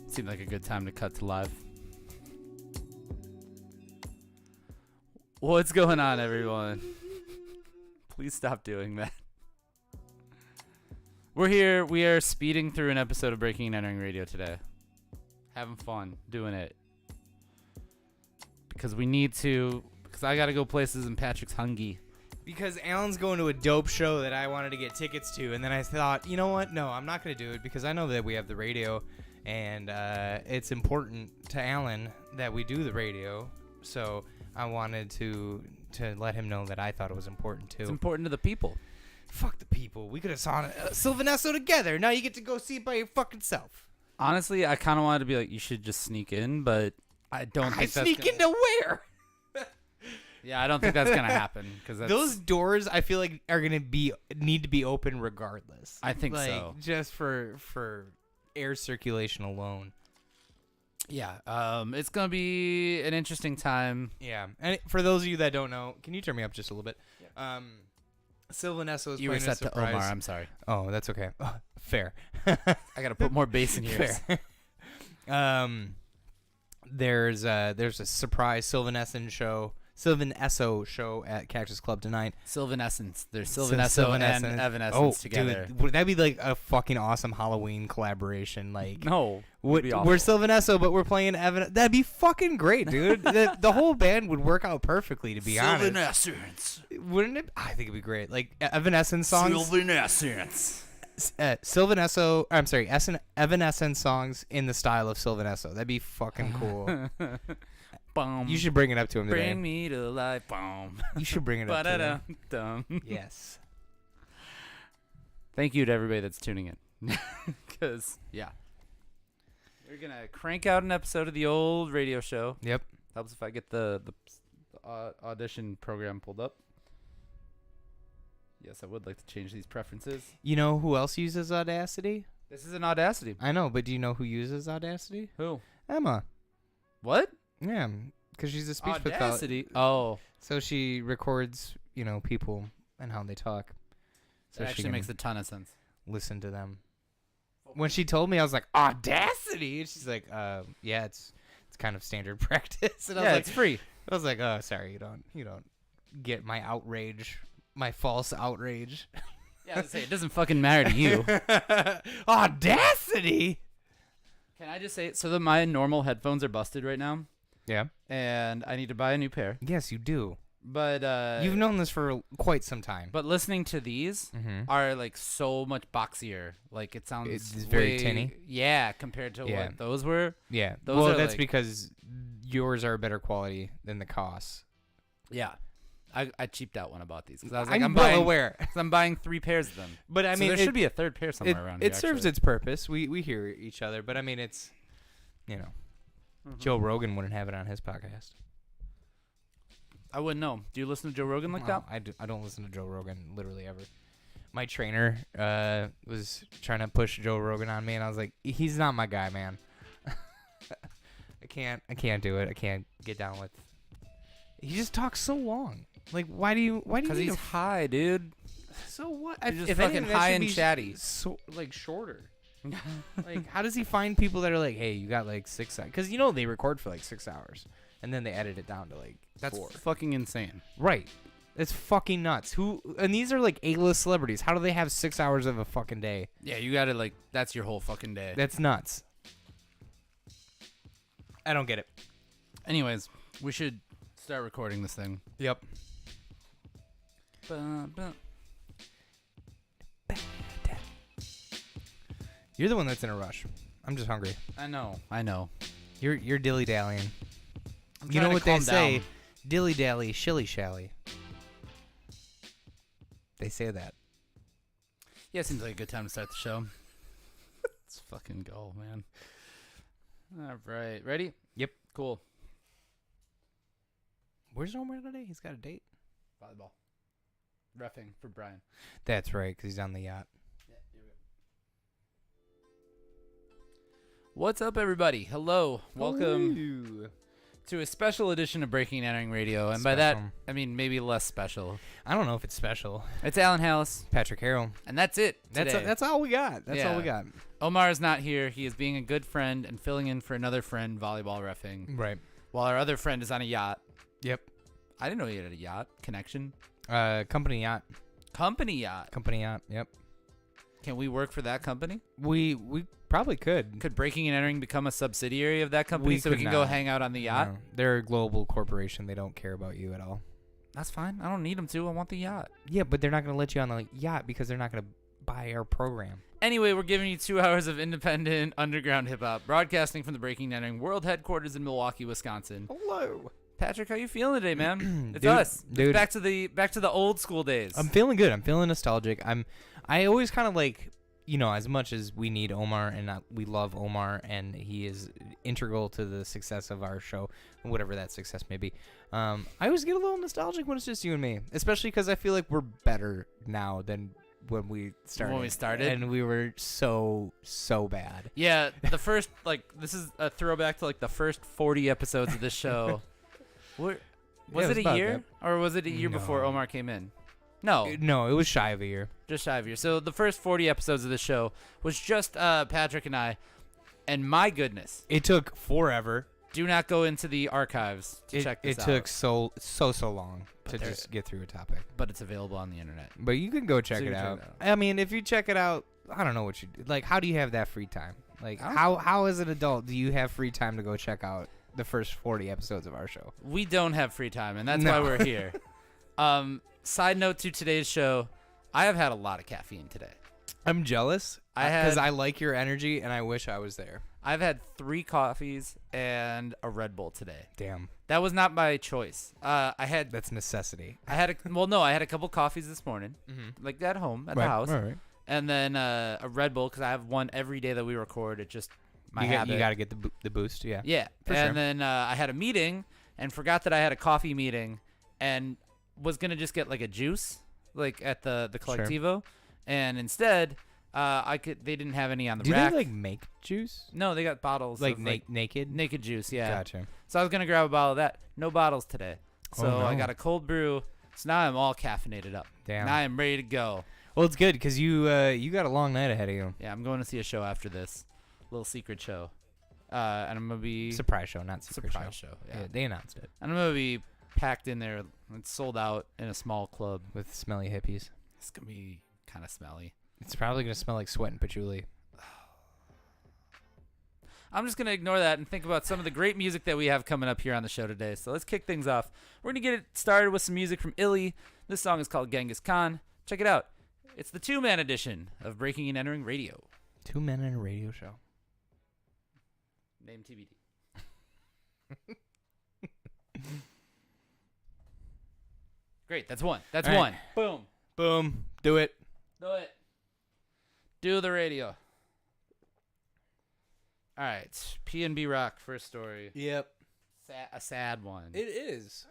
Seemed like a good time to cut to live. What's going on, everyone? Please stop doing that. We're here. We are speeding through an episode of Breaking and Entering Radio today. Having fun doing it. Because we need to. Because I got to go places and Patrick's hungry. Because Alan's going to a dope show that I wanted to get tickets to. And then I thought, you know what? No, I'm not going to do it because I know that we have the radio. And it's important to Alan that we do the radio. So I wanted to let him know that I thought it was important too. It's important to the people. Fuck the people. We could have saw Sylvanesso together. Now you get to go see it by your fucking self. Honestly, I kind of wanted to be like, you should just sneak in, but I don't think that's sneak into where? Yeah, I don't think that's gonna happen because those doors I feel like are gonna need to be open regardless. I think like, so. Just for air circulation alone. Yeah, it's gonna be an interesting time. Yeah, and for those of you that don't know, can you turn me up just a little bit? Yeah. Sylvanesso is you were playing a set to surprise. Omar. I'm sorry. Oh, that's okay. Fair. I gotta put more bass in here. There's a surprise Sylvanesso show at Cactus Club tonight. Sylvanescence. There's Sylvanesso and Evanescence together. Dude, would that be like a fucking awesome Halloween collaboration? Like, no, we're Sylvanesso, but we're playing Evanescence. That'd be fucking great, dude. the whole band would work out perfectly, to be honest. Sylvanescence. Wouldn't it? I think it'd be great. Like Evanescence songs. Sylvanescence. Sylvanesso. I'm sorry, Evanescence songs in the style of Sylvanesso. That'd be fucking cool. Boom. You should bring it up to him today. Bring me to life. Boom. You should bring it up to him. Yes. Thank you to everybody that's tuning in. Because, yeah. We're going to crank out an episode of the old radio show. Yep. Helps if I get the audition program pulled up. Yes, I would like to change these preferences. You know who else uses Audacity? This is an Audacity. I know, but do you know who uses Audacity? Who? Emma. What? Yeah, because she's a speech Audacity. pathologist. Oh. So she records, people and how they talk. So That actually makes a ton of sense. Listen to them. When she told me, I was like, Audacity? And she's like, yeah, it's kind of standard practice. And I was like, it's free. I was like, oh, sorry, you don't get my outrage, my false outrage. Yeah, I was say, it doesn't fucking matter to you. Audacity? Can I just say, so that my normal headphones are busted right now. Yeah. And I need to buy a new pair. Yes, you do. But you've known this for quite some time. But listening to these are like so much boxier. Like it sounds it's very tinny. Yeah, compared to what those were. Yeah. Those that's because yours are better quality than the costs. Yeah. I cheaped out when I bought these because I was like, I'm well buying, aware. I'm buying 3 pairs of them. But I mean, there should be a third pair somewhere around here. It serves its purpose. We hear each other, but I mean, it's Joe Rogan wouldn't have it on his podcast. I wouldn't know. Do you listen to Joe Rogan like that? I don't listen to Joe Rogan literally ever. My trainer was trying to push Joe Rogan on me, and I was like, he's not my guy, man. I can't do it. I can't get down with. He just talks so long. Like, why do you? Because he's high, dude. So what? He's just fucking high and chatty. So like shorter. Like, how does he find people that are like, hey, you got like 6 hours? Because they record for like 6 hours, and then they edit it down to like 4. That's fucking insane. Right. It's fucking nuts. And these are like A-list celebrities. How do they have 6 hours of a fucking day? Yeah, you gotta like. That's your whole fucking day. That's nuts. I don't get it. Anyways, we should start recording this thing. Yep. You're the one that's in a rush. I'm just hungry. I know. You're dilly-dallying. You know what they say? Dilly-dally, shilly-shally. They say that. Yeah, it seems like a good time to start the show. Let's fucking go, man. All right. Ready? Yep. Cool. Where's Omar today? He's got a date. Volleyball. Reffing for Brian. That's right, because he's on the yacht. Yeah, here we go. What's up, everybody? Hello. Welcome to a special edition of Breaking and Entering Radio, and by that Special. I mean maybe less special. I don't know if it's special. It's Alan Hallis, Patrick Harrell. and that's it. That's today. that's all we got. That's all we got. Omar is not here. He is being a good friend and filling in for another friend volleyball reffing, Right. while our other friend is on a yacht. Yep. I didn't know he had a yacht connection. Company yacht. Company yacht. Company yacht. Yep. Can we work for that company? We probably could. Could Breaking and Entering become a subsidiary of that company so we could can go not. hang out on the yacht? No, they're a global corporation. They don't care about you at all. That's fine. I don't need them to. I want the yacht. Yeah, but they're not going to let you on the yacht because they're not going to buy our program. Anyway, we're giving you 2 hours of independent underground hip hop, broadcasting from the Breaking and Entering world headquarters in Milwaukee, Wisconsin. Hello. Patrick, how you feeling today, man? It's Dude, us. dude. It's back to the old school days. I'm feeling good. I'm feeling nostalgic. I always kind of like, as much as we need Omar and we love Omar and he is integral to the success of our show, whatever that success may be. I always get a little nostalgic when it's just you and me, especially because I feel like we're better now than when we started. And we were so bad. Yeah, the first this is a throwback to the first 40 episodes of this show. Was it it a about year or was it a year before No. Omar came in? No, No, it was shy of a year. just shy of a year. So the first 40 episodes of the show was just Patrick and I, and my goodness, It took forever. do not go into the archives to check this It out. took so long But to there- just get through a topic. But it's available on the internet. But you can go check So you it can out. check it I mean, if you check it out, I don't know what you do. Like, how do you have that free time? Like, I don't- how as an adult do you have free time to go check out the first 40 episodes of our show? We don't have free time, and that's No. why we're here. Side note to today's show, I have had a lot of caffeine today. I'm jealous I because had- I like your energy and I wish I was there. I've had 3 coffees and a Red Bull today. Damn, That was not my choice. I had that's necessity. I had a couple coffees this morning, like at home at the house, Right. and then a Red Bull because I have one every day that we record. It just my You habit. got to get the boost. Yeah. Yeah, For and sure. then I had a meeting and forgot that I had a coffee meeting and was gonna just get like a juice like at the Collectivo, and instead they didn't have any on the Do rack. they like make juice? No, they got bottles Like of, naked? naked juice. Yeah, Gotcha. so I was gonna grab a bottle of that. No bottles today, so Oh, no. I got a cold brew. So now I'm all caffeinated up. Damn. Now I'm ready to go. Well, it's good because you got a long night ahead of you. Yeah, I'm going to see a show after this, little secret show, and I'm gonna be Surprise show, not secret surprise show. show. Yeah, Yeah. they announced it And I'm gonna be packed in there. It's sold out in a small club. with smelly hippies. It's gonna be kind of smelly. It's probably gonna smell like sweat and patchouli. I'm just gonna ignore that and think about some of the great music that we have coming up here on the show today. So let's kick things off. We're gonna get it started with some music from Illy. This song is called Genghis Khan. Check it out. It's the 2-man edition of Breaking and Entering Radio. 2 men in a radio show. Name TBD. Great. That's one. That's All one. right. Boom. Boom. Do it. Do it. Do the radio. All right. P&B Rock, first story. Yep. A sad one. It is.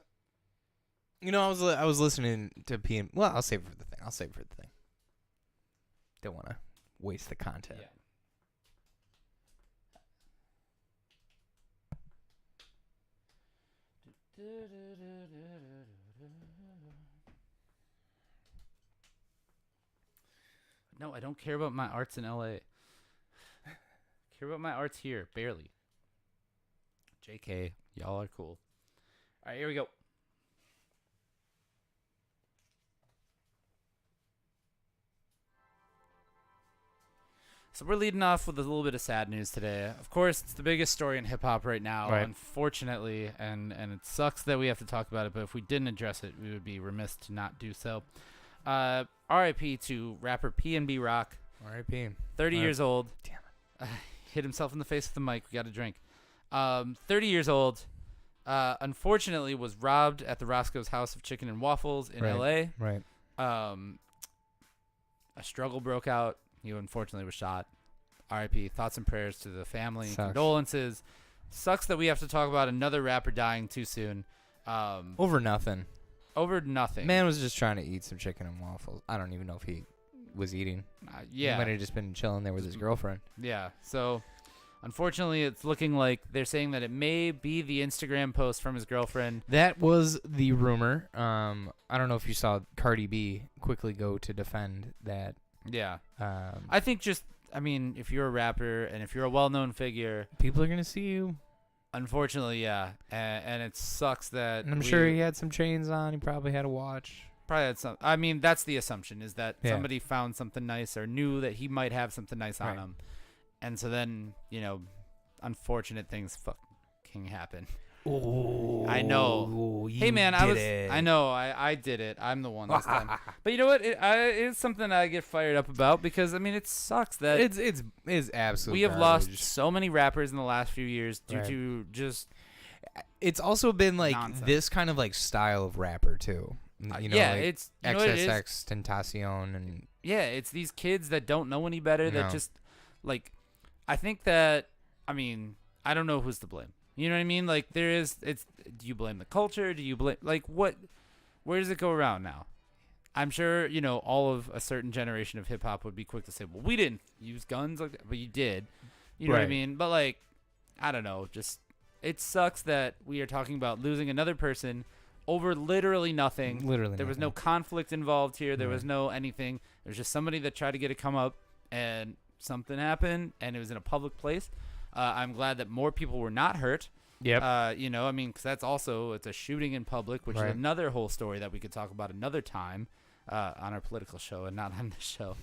I was listening to PM. Well, I'll save it for the thing. Don't want to waste the content. Yeah. No, I don't care about my arts in LA. I care about my arts here, barely. JK, y'all are cool. All right, here we go. So we're leading off with a little bit of sad news today. Of course, it's the biggest story in hip hop right now, Right. unfortunately, and it sucks that we have to talk about it, but if we didn't address it, we would be remiss to not do so. RIP to rapper P&B Rock, R.I.P. 30 Right. years old. Damn Hit himself in the face with the mic. We got a drink. 30 years old. Unfortunately, was robbed at the Roscoe's House of Chicken and Waffles in Right. LA. Right. A struggle broke out. He unfortunately was shot. RIP. Thoughts and prayers to the family. Sucks. Condolences. Sucks that we have to talk about another rapper dying too soon. Over nothing. Over nothing. Man was just trying to eat some chicken and waffles. I don't even know if he was eating. He Yeah. might have just been chilling there with his girlfriend. Yeah. So, Unfortunately, it's looking like they're saying that it may be the Instagram post from his girlfriend. That was the rumor. I don't know if you saw Cardi B quickly go to defend that. Yeah. Um, I think if you're a rapper and if you're a well-known figure, people are gonna see you. unfortunately, yeah. And it sucks that And I'm sure he had some chains on. He probably had a watch. probably had some. I mean, that's the assumption is that Yeah. somebody found something nice or knew that he might have something nice on Right. him. And so then, unfortunate things fucking happen. Oh, I know. Hey man, I know I did it. I'm the one this time. But you know what? It's something I get fired up about because it sucks that it's absolute. we have garbage. lost so many rappers in the last few years due Right. to just It's also been like nonsense. this kind of like style of rapper too. yeah, like it's what it is? XXX Tentacion and Yeah, it's these kids that don't know any better that No. just like I think that I don't know who's to blame. You know what I mean? Like do you blame the culture? Do you blame where does it go around now? I'm sure, all of a certain generation of hip hop would be quick to say, "Well, we didn't use guns like that," but you did. You know what I Right. mean? But I don't know, just it sucks that we are talking about losing another person over literally nothing. literally There was no nothing. conflict involved here. There was Right. no anything. There was just somebody that tried to get a come up, and something happened, and it was in a public place. I'm glad that more people were not hurt. Yep. Because it's a shooting in public, which Right. is another whole story that we could talk about another time on our political show and not on this show.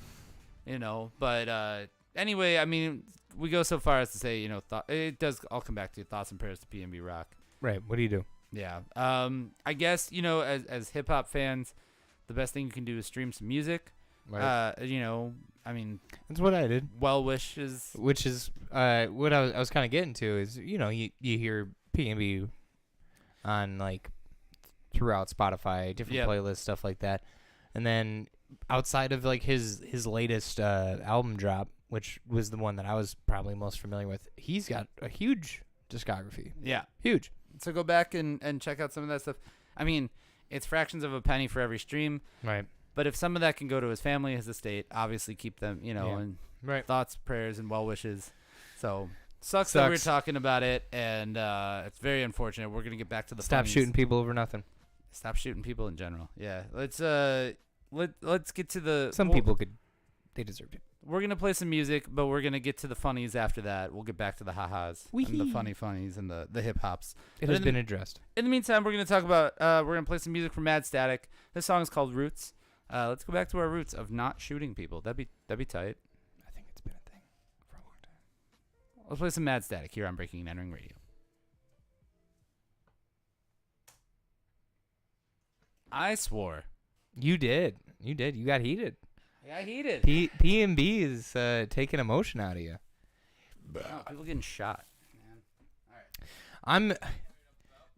But anyway, we go so far as to say, it does all come back to thoughts and prayers to PNB Rock. Right. What do you do? Yeah. I guess, as hip hop fans, the best thing you can do is stream some music. Right. That's what I did. Well wishes. Which is what I was kind of getting to is you hear P&B on like throughout Spotify, different Yep. playlists, stuff like that, and then outside of like his latest album drop, which was the one that I was probably most familiar with, he's got a huge discography, Yeah. huge. So go back and check out some of that stuff. It's fractions of a penny for every stream. Right. But if some of that can go to his family, his estate, obviously keep them, Yeah. and Right. thoughts, prayers, and well wishes. So sucks that we're talking about it, and it's very unfortunate. We're gonna get back to the Stop funnies. shooting people over nothing. Stop shooting people in general. Yeah. Let's get to the Some people they deserve it. We're gonna play some music, but we're gonna get to the funnies after that. We'll get back to the ha-has and the Wee-hee. funnies and the hip hops. It But has in been addressed. In the meantime, we're gonna talk about we're gonna play some music from Mad Static. This song is called Roots. Let's go back to our roots of not shooting people. That'd be tight. I think it's been a thing for a long time. Let's play some Mad Static here on Breaking and Entering Radio. I swore. You did. You got heated. I got heated. P&B is taking emotion out of you. Oh, people getting shot.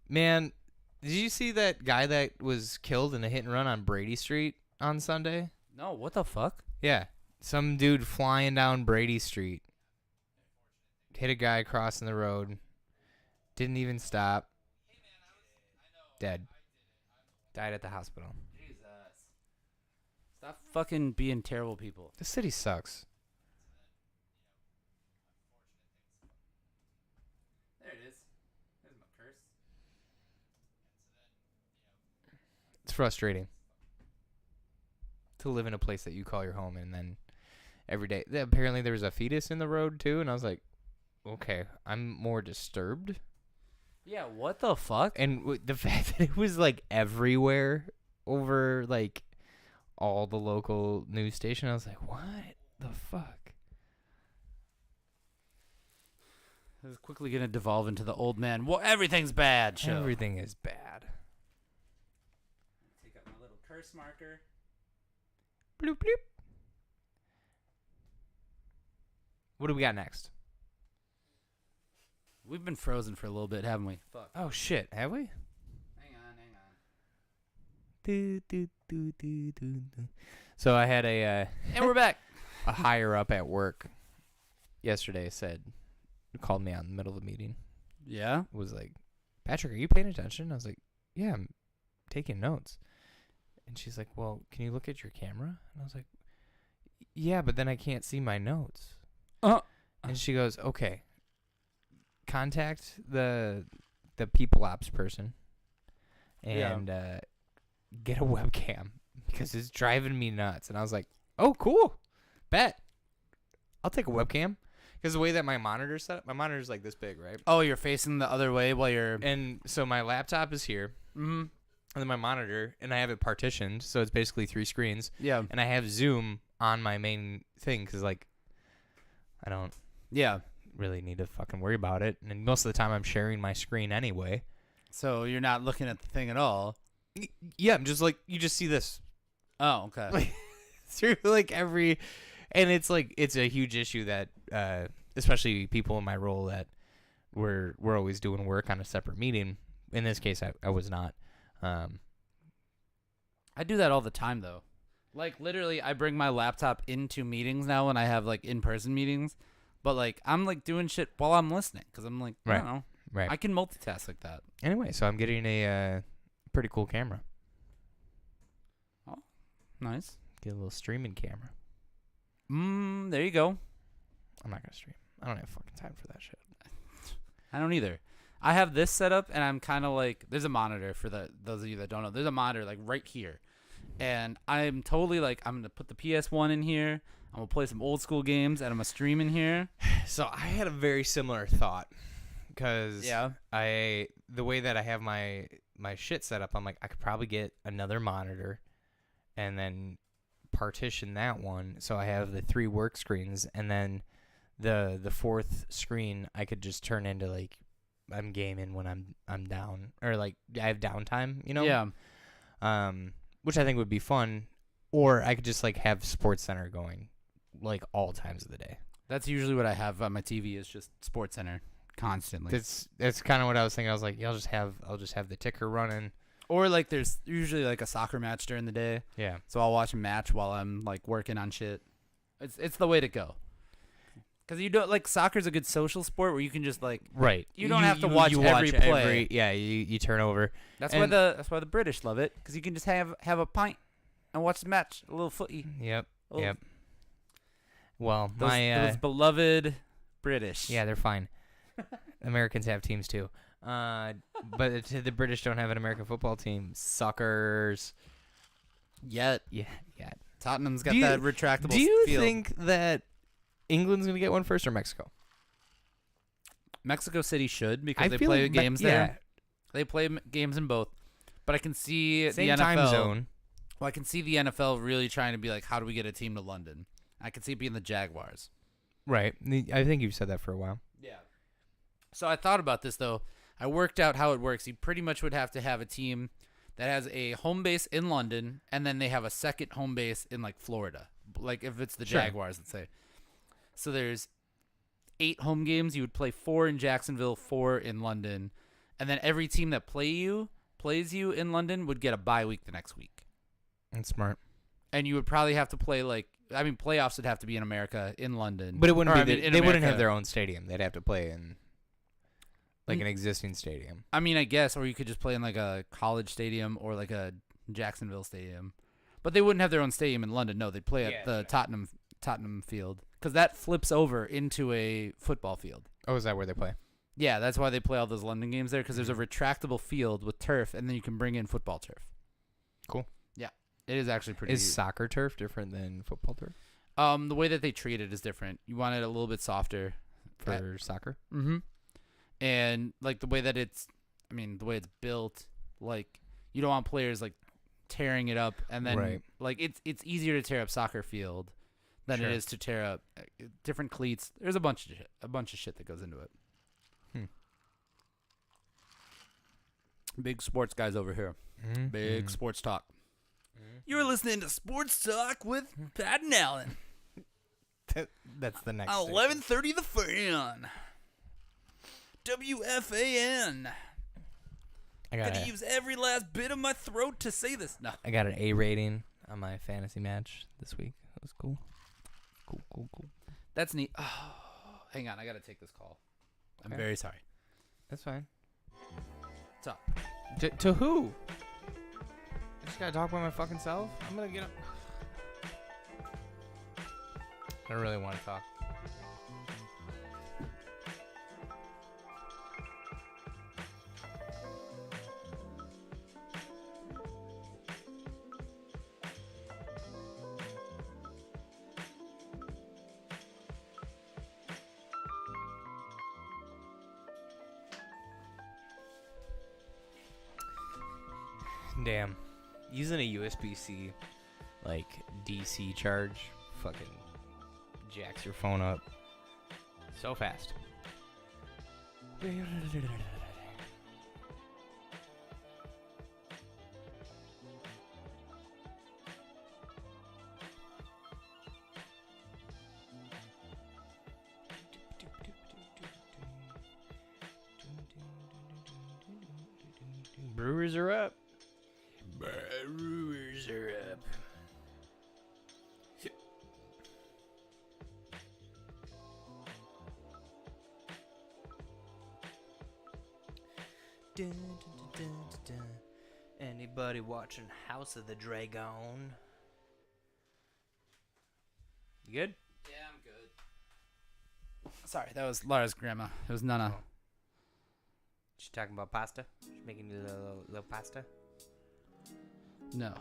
Man, did you see that guy that was killed in a hit and run on Brady Street on Sunday? No, what the fuck? Yeah. Some dude flying down Brady Street. Hit a guy crossing the road. Didn't even stop. Dead. Died at the hospital. Jesus. Stop fucking being terrible people. The city sucks. There it is. There's my curse. It's frustrating to live in a place that you call your home and then every day. Apparently there was a fetus in the road too, and I was like, okay, I'm more disturbed. Yeah, what the fuck? And the fact that it was like everywhere over like all the local news station, I was like, what the fuck? This is quickly going to devolve into the old man. Well, everything's bad show. Everything is bad. Take out my little curse marker. Bloop bloop. What do we got next? We've been frozen for a little bit, haven't we? Fuck. Oh shit, have we? Hang on. Do, do, do, do, do, do. So I had a And we're back. a higher up at work yesterday called me out in the middle of the meeting. Yeah? Was like, Patrick, are you paying attention? I was like, yeah, I'm taking notes. And she's like, well, can you look at your camera? And I was like, yeah, but then I can't see my notes. And she goes, okay, contact the people ops person and get a webcam because it's driving me nuts. And I was like, oh, cool. Bet. I'll take a webcam. Because the way that my monitor's set up, my monitor's like this big, right? Oh, you're facing the other way while you're... And so my laptop is here. Mm-hmm. And then my monitor, and I have it partitioned, so it's basically 3 screens. Yeah. And I have Zoom on my main thing because, like, I don't really need to fucking worry about it. And most of the time I'm sharing my screen anyway. So you're not looking at the thing at all. Yeah, I'm just like, you just see this. Oh, okay. Like, through, like, every... And it's, like, it's a huge issue that, especially people in my role that we're always doing work on a separate meeting. In this case, I was not. I do that all the time, though. Like, literally, I bring my laptop into meetings now when I have, like, in-person meetings. But, like, I'm, like, doing shit while I'm listening. Because I'm like, I don't know. Right. I can multitask like that. Anyway, so I'm getting a pretty cool camera. Oh, nice. Get a little streaming camera. There you go. I'm not going to stream. I don't have fucking time for that shit. I don't either. I have this set up, and I'm kind of like, there's a monitor for those of you that don't know. There's a monitor, like, right here. And I'm totally like, I'm going to put the PS1 in here. I'm going to play some old school games, and I'm going to stream in here. So I had a very similar thought. Because Yeah. the way that I have my shit set up, I'm like, I could probably get another monitor and then partition that one. So I have the 3 work screens, and then the 4th screen I could just turn into, like, I'm gaming when I'm down, or like I have downtime, you know? Yeah. Which I think would be fun. Or I could just like have Sports Center going like all times of the day. That's usually what I have on my TV is just Sports Center constantly. That's kind of what I was thinking. I was like, yeah, I'll just have the ticker running. Or like there's usually like a soccer match during the day. Yeah. So I'll watch a match while I'm like working on shit. It's the way to go. Because you don't like soccer's a good social sport where you can just like You don't have to watch every play. You turn over. That's why the British love it because you can just have a pint and watch the match, a little footy. Yep. Oh. Yep. Well, those beloved British. Yeah, they're fine. Americans have teams too, but the British don't have an American football team. Suckers. Yet. Yeah. Tottenham's got that retractable. Do you field. think that England's gonna get one first or Mexico? Mexico City should because they feel play like games there. They play games in both, but I can see Same the NFL. time zone. Well, I can see the NFL really trying to be like, how do we get a team to London? I can see it being the Jaguars. Right. I think you've said that for a while. Yeah. So I thought about this though. I worked out how it works. You pretty much would have to have a team that has a home base in London, and then they have a second home base in like Florida. Like if it's the Sure. Jaguars, let's say. So there's 8 home games. You would play 4 in Jacksonville, 4 in London, and then every team that plays you in London would get a bye week the next week. That's smart. And you would probably have to play playoffs would have to be in America, in London. But it wouldn't Or, be. I mean, in They wouldn't America. have their own stadium. They'd have to play in like an existing stadium. I mean, I guess, or you could just play in like a college stadium or like a Jacksonville stadium. But they wouldn't have their own stadium in London. No, they'd play at the Tottenham field because that flips over into a football field. Oh, is that where they play? Yeah, that's why they play all those London games there because there's a retractable field with turf, and then you can bring in football turf. Cool. Yeah, it is actually pretty. Is soccer turf different than football turf? The way that they treat it is different. You want it a little bit softer For soccer? Mm-hmm. And like the way that the way it's built, like you don't want players like tearing it up, and then Right. like it's easier to tear up soccer field than Sure. it is to tear up different cleats. There's a bunch of shit that goes into it. Big sports guys over here. Mm-hmm. Big sports talk. You're listening to Sports Talk with Pat and Allen. That's the next. 11:30 The Fan. WFAN. I Gotta use every last bit of my throat to say this. No. I got an A rating on my fantasy match this week. That was cool. Cool. That's neat. Oh, hang on. I gotta take this call. I'm Okay. very sorry. That's fine. What's up? To who? I just gotta talk by my fucking self. I'm gonna get up. I don't really want to talk. Damn. Using a USB-C, like, DC charge, fucking jacks your phone up so fast. Brewers are up. Brewers are up. Dun, dun, dun, dun, dun, dun. Anybody watching House of the Dragon? You good? Yeah, I'm good. Sorry, that was Lara's grandma. It was Nana. Oh. She's talking about pasta? She's making you a little pasta? No.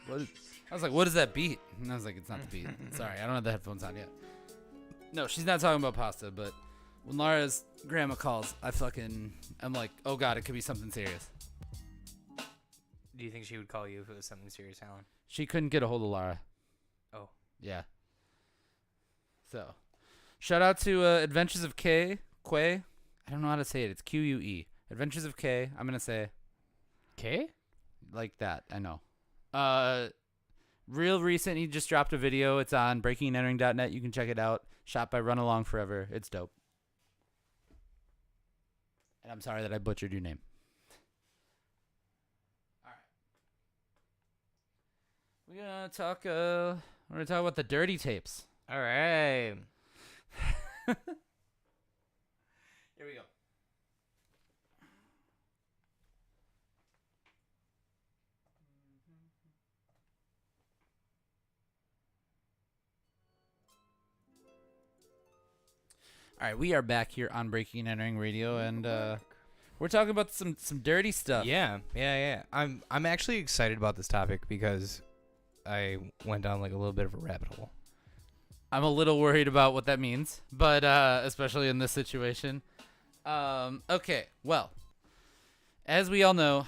What is, I was like, what is that beat? And I was like, it's not the beat. Sorry, I don't have the headphones on yet. No, she's not talking about pasta, but when Lara's grandma calls, I'm like, oh God, it could be something serious. Do you think she would call you if it was something serious, Alan? She couldn't get a hold of Lara. Oh. Yeah. So, shout out to Adventures of Quay. I don't know how to say it. It's Q-U-E. Adventures of K. I'm going to say. K? Like that. I know. Real recent. He just dropped a video. It's on breakingandentering.net. You can check it out. Shot by Run Along Forever. It's dope. And I'm sorry that I butchered your name. All right. We're gonna talk about the dirty tapes. All right. Here we go. All right, we are back here on Breaking and Entering Radio, and we're talking about some dirty stuff. Yeah. I'm actually excited about this topic because I went down like a little bit of a rabbit hole. I'm a little worried about what that means, but especially in this situation. Okay, well, as we all know,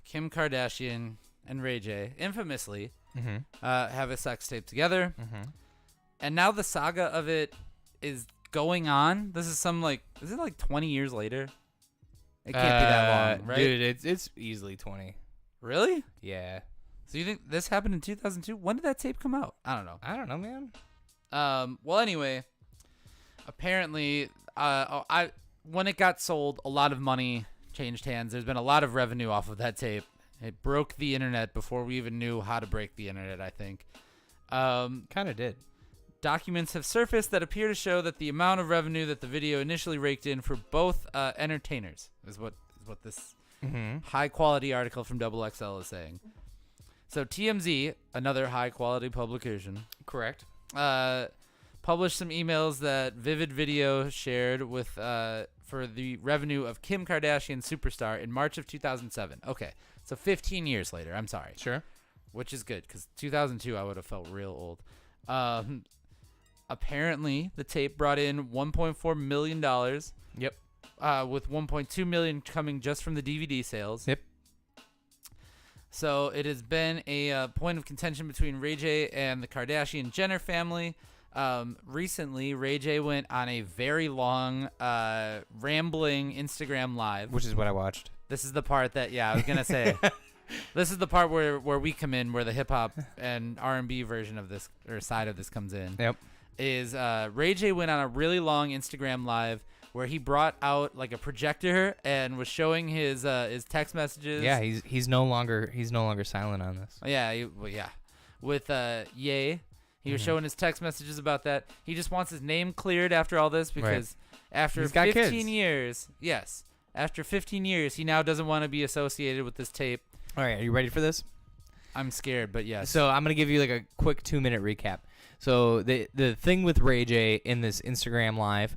Kim Kardashian and Ray J infamously have a sex tape together, and now the saga of it is going on. This is is it like 20 years later? It can't be that long, right? Dude, it's easily 20. Really? Yeah. So you think this happened in 2002? When did that tape come out? I don't know. I don't know, man. Well, anyway, apparently, when it got sold, a lot of money changed hands. There's been a lot of revenue off of that tape. It broke the internet before we even knew how to break the internet, I think. Kind of did. Documents have surfaced that appear to show that the amount of revenue that the video initially raked in for both entertainers is what this high-quality article from XXL is saying. So TMZ, another high-quality publication, Correct. published some emails that Vivid Video shared with for the revenue of Kim Kardashian Superstar in March of 2007. Okay, so 15 years later. I'm sorry. Sure. Which is good, because 2002 I would have felt real old. Apparently, the tape brought in $1.4 million. Yep. With $1.2 million coming just from the DVD sales. Yep. So it has been a point of contention between Ray J and the Kardashian-Jenner family. Recently, Ray J went on a very long, rambling Instagram Live. Which is what I watched. This is the part that, I was going to say. This is the part where we come in, where the hip-hop and R&B version of this, or side of this comes in. Yep. Is Ray J went on a really long Instagram Live where he brought out like a projector and was showing his text messages. Yeah, he's no longer silent on this. Yeah, with Ye, he was showing his text messages about that. He just wants his name cleared after all this because after 15 years, after 15 years, he now doesn't want to be associated with this tape. All right, are you ready for this? I'm scared, but yes. So I'm gonna give you like a quick 2-minute recap. So the thing with Ray J in this Instagram Live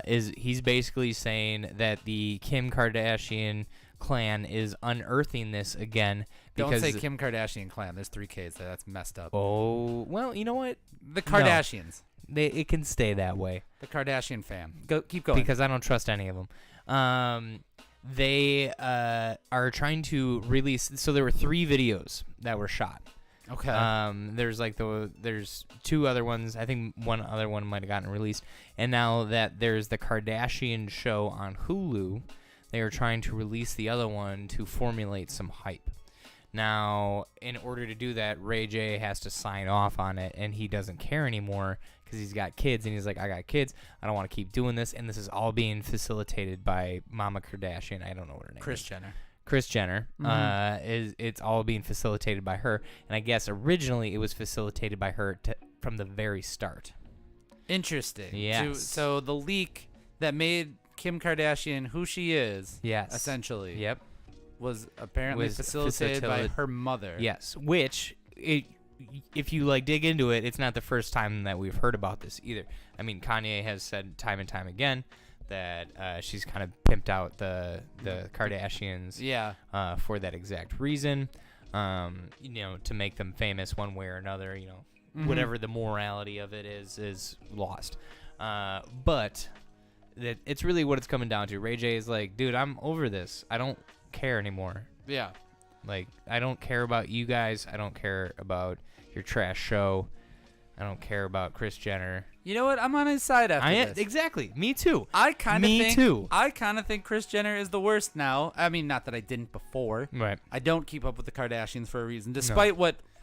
is he's basically saying that the Kim Kardashian clan is unearthing this again. Don't say Kim Kardashian clan. There's 3 Ks there. That's messed up. Oh, well, you know what? The Kardashians. it can stay that way. The Kardashian fam. Keep going. Because I don't trust any of them. They are trying to release. So there were 3 videos that were shot. Okay. There's 2 other ones. I think one other one might have gotten released. And now that there's the Kardashian show on Hulu, they are trying to release the other one to formulate some hype. Now, in order to do that, Ray J has to sign off on it, and he doesn't care anymore because he's got kids, and he's like, I got kids. I don't want to keep doing this, and this is all being facilitated by Mama Kardashian. I don't know what her name Kris is. Jenner. Kris Jenner. It's all being facilitated by her, and I guess originally it was facilitated by her from the very start. Interesting. Yes. So the leak that made Kim Kardashian who she is, Yes. essentially, Yep. was apparently facilitated by her mother. Yes, which if you like dig into it, it's not the first time that we've heard about this either. I mean, Kanye has said time and time again that she's kind of pimped out the Kardashians, for that exact reason, to make them famous one way or another. Whatever the morality of it is lost. But it's really what it's coming down to. Ray J is like, dude, I'm over this. I don't care anymore. Yeah. Like, I don't care about you guys. I don't care about your trash show. I don't care about Kris Jenner. You know what? I'm on his side after this. Exactly. Me too. I kind of think. I kind of think Kris Jenner is the worst now. I mean, not that I didn't before. Right. I don't keep up with the Kardashians for a reason, despite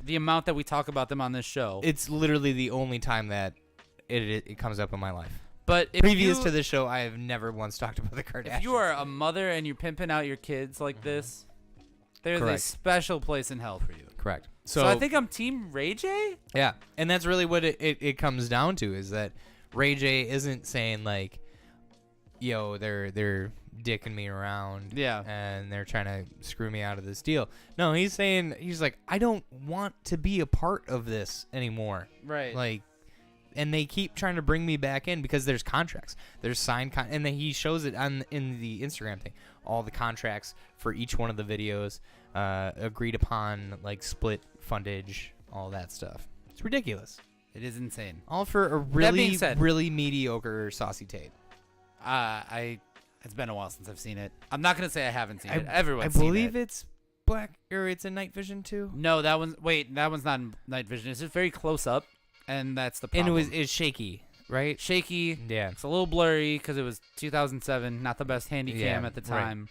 the amount that we talk about them on this show. It's literally the only time that it comes up in my life. But previous to the show, I have never once talked about the Kardashians. If you are a mother and you're pimping out your kids like this, there's a special place in hell for you. Correct. So I think I'm Team Ray J. Yeah, and that's really what it comes down to, is that Ray J isn't saying like, yo, they're dicking me around, and they're trying to screw me out of this deal. No, he's like, I don't want to be a part of this anymore. Right. Like, and they keep trying to bring me back in because there's contracts. There's signed and then he shows it in the Instagram thing. All the contracts for each one of the videos, agreed upon, like split fundage, all that stuff. It's ridiculous. It is insane. All for a really mediocre saucy tape. It's been a while since I've seen it. I'm not gonna say I haven't seen it. I Everyone's believe seen it. it's black, or it's a night vision too. No, that one's not night vision. It's just very close up, and that's the problem. And it's shaky, right? Shaky. Yeah. It's a little blurry because it was 2007. Not the best handy cam at the time.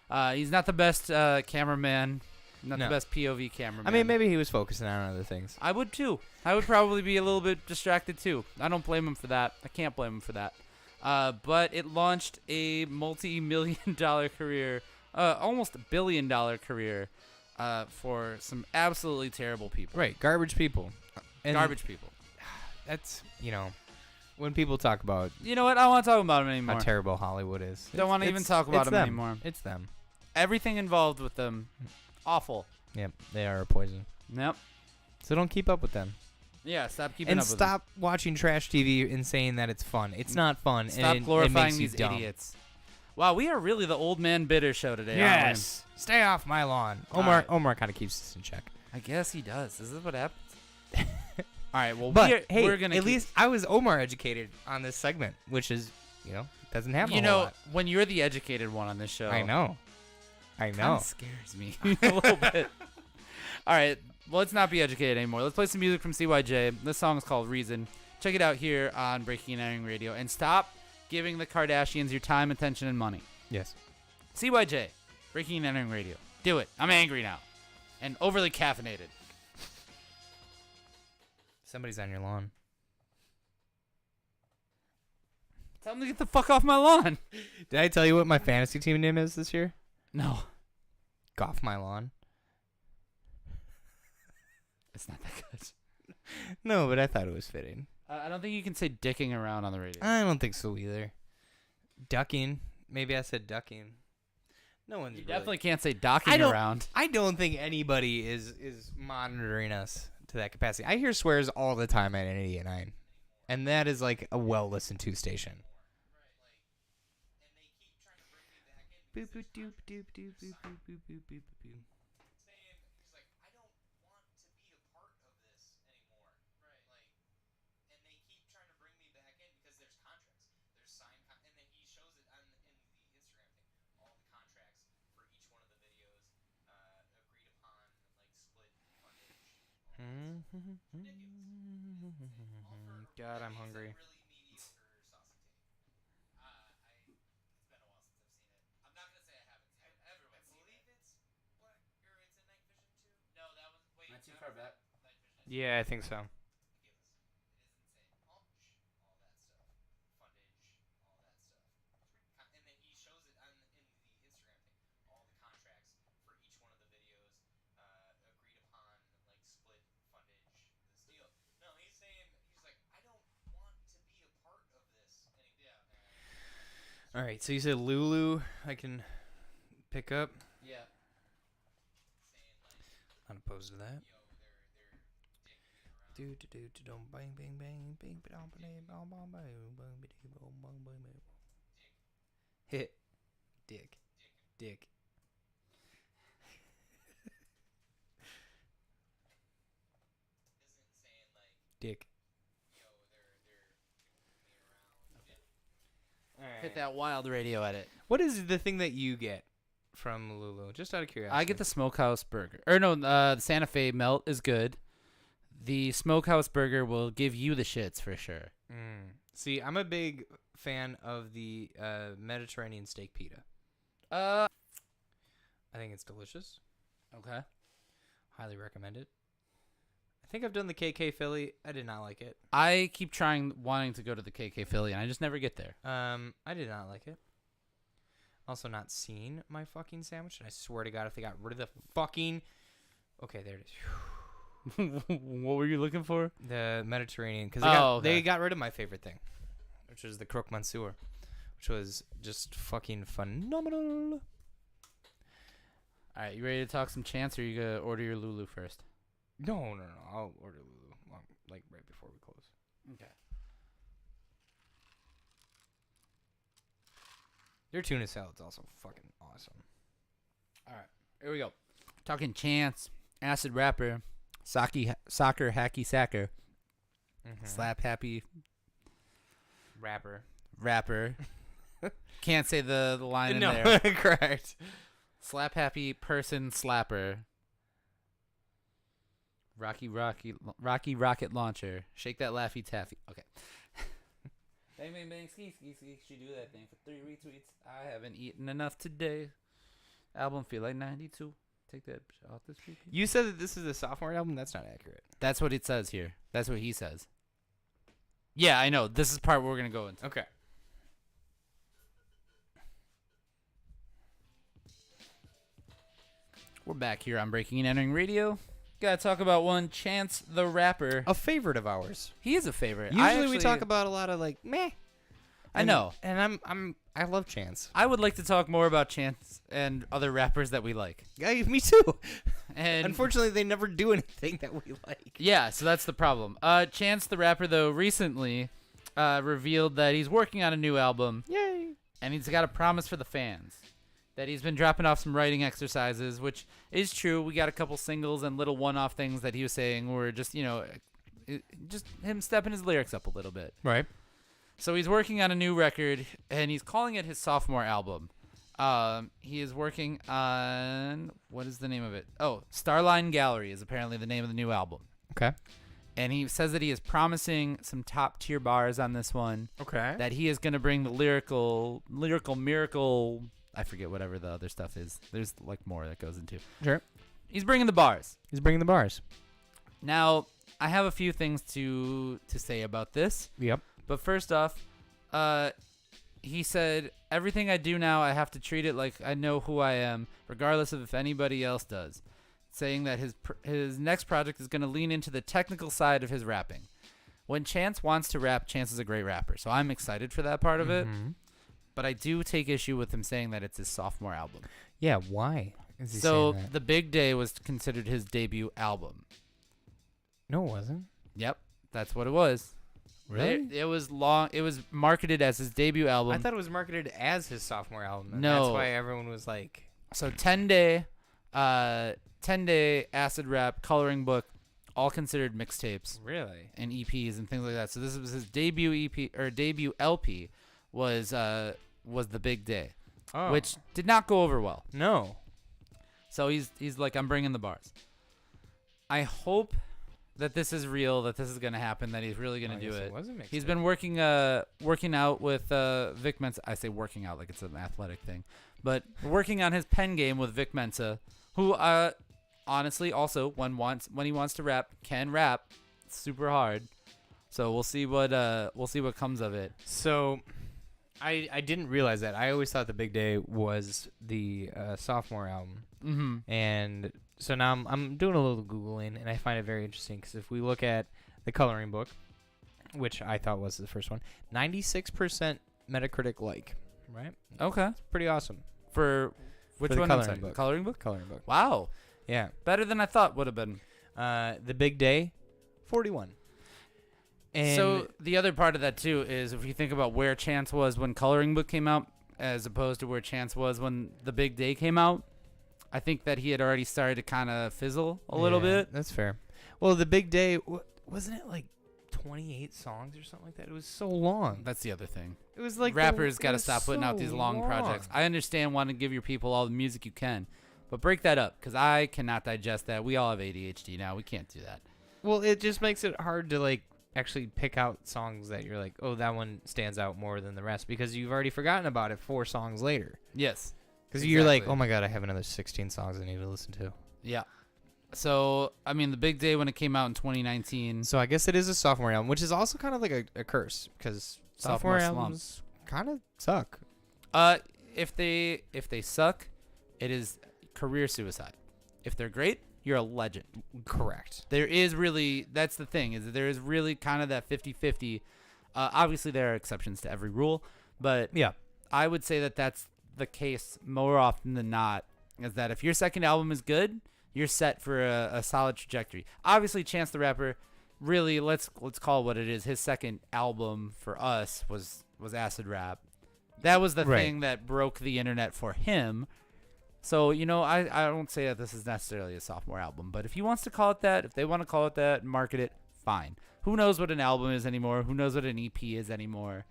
Right. He's not the best cameraman. Not the best POV cameraman. I mean, maybe he was focusing on other things. I would too. I would probably be a little bit distracted too. I don't blame him for that. I can't blame him for that. But it launched a multi-million-dollar career, almost $1 billion career, for some absolutely terrible people. Right, garbage people. Garbage people. That's, when people talk about... You know what? I don't want to talk about them anymore. How terrible Hollywood is. Don't want to even talk about them anymore. It's them. Everything involved with them, awful. Yep, they are a poison. Yep. So don't keep up with them. Yeah, stop keeping up with them. And stop watching trash TV and saying that it's fun. It's not fun. Stop glorifying it these dumb. idiots. Wow, we are really the old man bitter show today. Yes. Stay off my lawn. Omar kind of keeps this in check. I guess he does. Is this what happens? All right. Well, we're gonna at least I was Omar educated on this segment, which is, doesn't happen. A whole lot. When you're the educated one on this show. I know. It scares me a little bit. All right. Well, let's not be educated anymore. Let's play some music from CYJ. This song is called Reason. Check it out here on Breaking and Entering Radio. And stop giving the Kardashians your time, attention, and money. Yes. CYJ, Breaking and Entering Radio. Do it. I'm angry now. And overly caffeinated. Somebody's on your lawn. Tell them to get the fuck off my lawn. Did I tell you what my fantasy team name is this year? No. Goff my lawn. It's not that good. No, but I thought it was fitting. I don't think you can say dicking around on the radio. I don't think so either. Ducking. Maybe I said ducking. No one's. You definitely can't say docking around. I don't think anybody is monitoring us to that capacity. I hear swears all the time at 88.9, and that is like a well listened to station. Boop boop doop doop doop boop boop boop boop boop boop. God, I'm hungry. Not too far back. Yeah, I think so. All right, so you said Lulu I can pick up. Yeah. Unopposed to that. Do do do do dum bang bang bang bang ba dum ba dum bang bang bang bang ba dee bum bang bang bang. Hit, dick, dick. Dick. Hit that wild radio edit. What is the thing that you get from Lulu? Just out of curiosity. I get the smokehouse burger. Or no, the Santa Fe melt is good. The smokehouse burger will give you the shits for sure. See, I'm a big fan of the Mediterranean steak pita. Uh. I think it's delicious. Okay. Highly recommend it. I think I've done the KK Philly. I did not like it. I keep wanting to go to the KK Philly, and I just never get there. I did not like it. Also not seen my fucking sandwich, and I swear to God, if they got rid of the fucking... Okay, there it is. What were you looking for? The Mediterranean, because okay. they got rid of my favorite thing, which was the croque monsieur, which was just fucking phenomenal. All right, you ready to talk some Chance, or you gonna order your Lulu first? No. I'll order Lulu, like right before we close. Okay. Their tuna salad's also fucking awesome. All right, here we go. Talking Chance, Acid Rapper, Soccer Hacky Sacker, Slap Happy Rapper. Can't say the line in there. Correct. Slap Happy Person Slapper. Rocky Rocket Launcher. Shake that Laffy Taffy. Okay. Bang bang bang ski ski ski. She do that thing for 3 retweets. I haven't eaten enough today. Album feel like 92. Take that off this repeat. You said that this is a sophomore album? That's not accurate. That's what it says here. That's what he says. Yeah, I know. This is the part we're gonna go into. Okay. We're back here on Breaking and Entering Radio. Gotta talk about one Chance the Rapper. A favorite of ours. He is a favorite. Usually we talk about a lot of like meh. I know. And I love Chance. I would like to talk more about Chance and other rappers that we like. Yeah, me too. And unfortunately, they never do anything that we like. Yeah, so that's the problem. Chance the Rapper, though, recently revealed that he's working on a new album. Yay! And he's got a promise for the fans. That he's been dropping off some writing exercises, which is true. We got a couple singles and little one-off things that he was saying were just, just him stepping his lyrics up a little bit. Right. So he's working on a new record, and he's calling it his sophomore album. He is working on, what is the name of it? Oh, Starline Gallery is apparently the name of the new album. Okay. And he says that he is promising some top-tier bars on this one. Okay. That he is going to bring the lyrical miracle... I forget whatever the other stuff is. There's like more that goes into. Sure. He's bringing the bars. He's bringing the bars. Now, I have a few things to say about this. Yep. But first off, he said, everything I do now, I have to treat it like I know who I am, regardless of if anybody else does. Saying that his next project is going to lean into the technical side of his rapping. When Chance wants to rap, Chance is a great rapper. So I'm excited for that part of it. But I do take issue with him saying that it's his sophomore album. Yeah, why is he so saying that? The Big Day was considered his debut album. No, it wasn't. Yep, that's what it was. Really? It was long. It was marketed as his debut album. I thought it was marketed as his sophomore album. And No. That's why everyone was like... So 10 Day, Acid Rap, Coloring Book, all considered mixtapes. Really? And EPs and things like that. So this was his debut EP, or debut LP, was the Big Day, which did not go over well. No. So he's like, I'm bringing the bars. I hope that this is real, that this is gonna happen, that he's really gonna do it. He's Mixtape. been working out with Vic Mensa. I say working out like it's an athletic thing, but working on his pen game with Vic Mensa, who honestly also when he wants to rap can rap super hard. So we'll see what comes of it. So, I didn't realize that. I always thought The Big Day was the sophomore album. Mm-hmm. And so now I'm doing a little Googling, and I find it very interesting because if we look at the coloring book, which I thought was the first one, 96% Metacritic like, right? Okay. It's pretty awesome. For which the one? coloring I'm sorry, book. Coloring book. Coloring book. Wow. Yeah. Better than I thought would have been. The Big Day, 41. And So the other part of that too is if you think about where Chance was when Coloring Book came out, as opposed to where Chance was when The Big Day came out, I think that he had already started to kind of fizzle a little yeah, bit. That's fair. Well, The Big Day, wasn't it like 28 songs or something like that? It was so long. That's the other thing. It was like Rappers got to stop putting out these long projects. I understand wanting to give your people all the music you can, but break that up because I cannot digest that. We all have ADHD now. We can't do that. Well, it just makes it hard to like actually pick out songs that you're like, oh, that one stands out more than the rest because you've already forgotten about it 4 songs later. Yes. Because you're like, Exactly. oh my god, I have another 16 songs I need to listen to. Yeah. So, I mean, The Big Day when it came out in 2019. So I guess it is a sophomore album, which is also kind of like a curse because sophomore Sophomore albums kind of suck. If they suck, it is career suicide. If they're great, you're a legend. Correct. There is really, that's the thing, is that there is really kind of that 50-50. Obviously, there are exceptions to every rule, but Yeah. I would say that that's the case more often than not, is that if your second album is good, you're set for a solid trajectory. Obviously, Chance the Rapper, really, let's call it what it is. His second album for us was Acid Rap. That was the Right. thing that broke the internet for him. So, I don't say that this is necessarily a sophomore album, but if he wants to call it that, if they want to call it that and market it, fine. Who knows what an album is anymore? Who knows what an EP is anymore?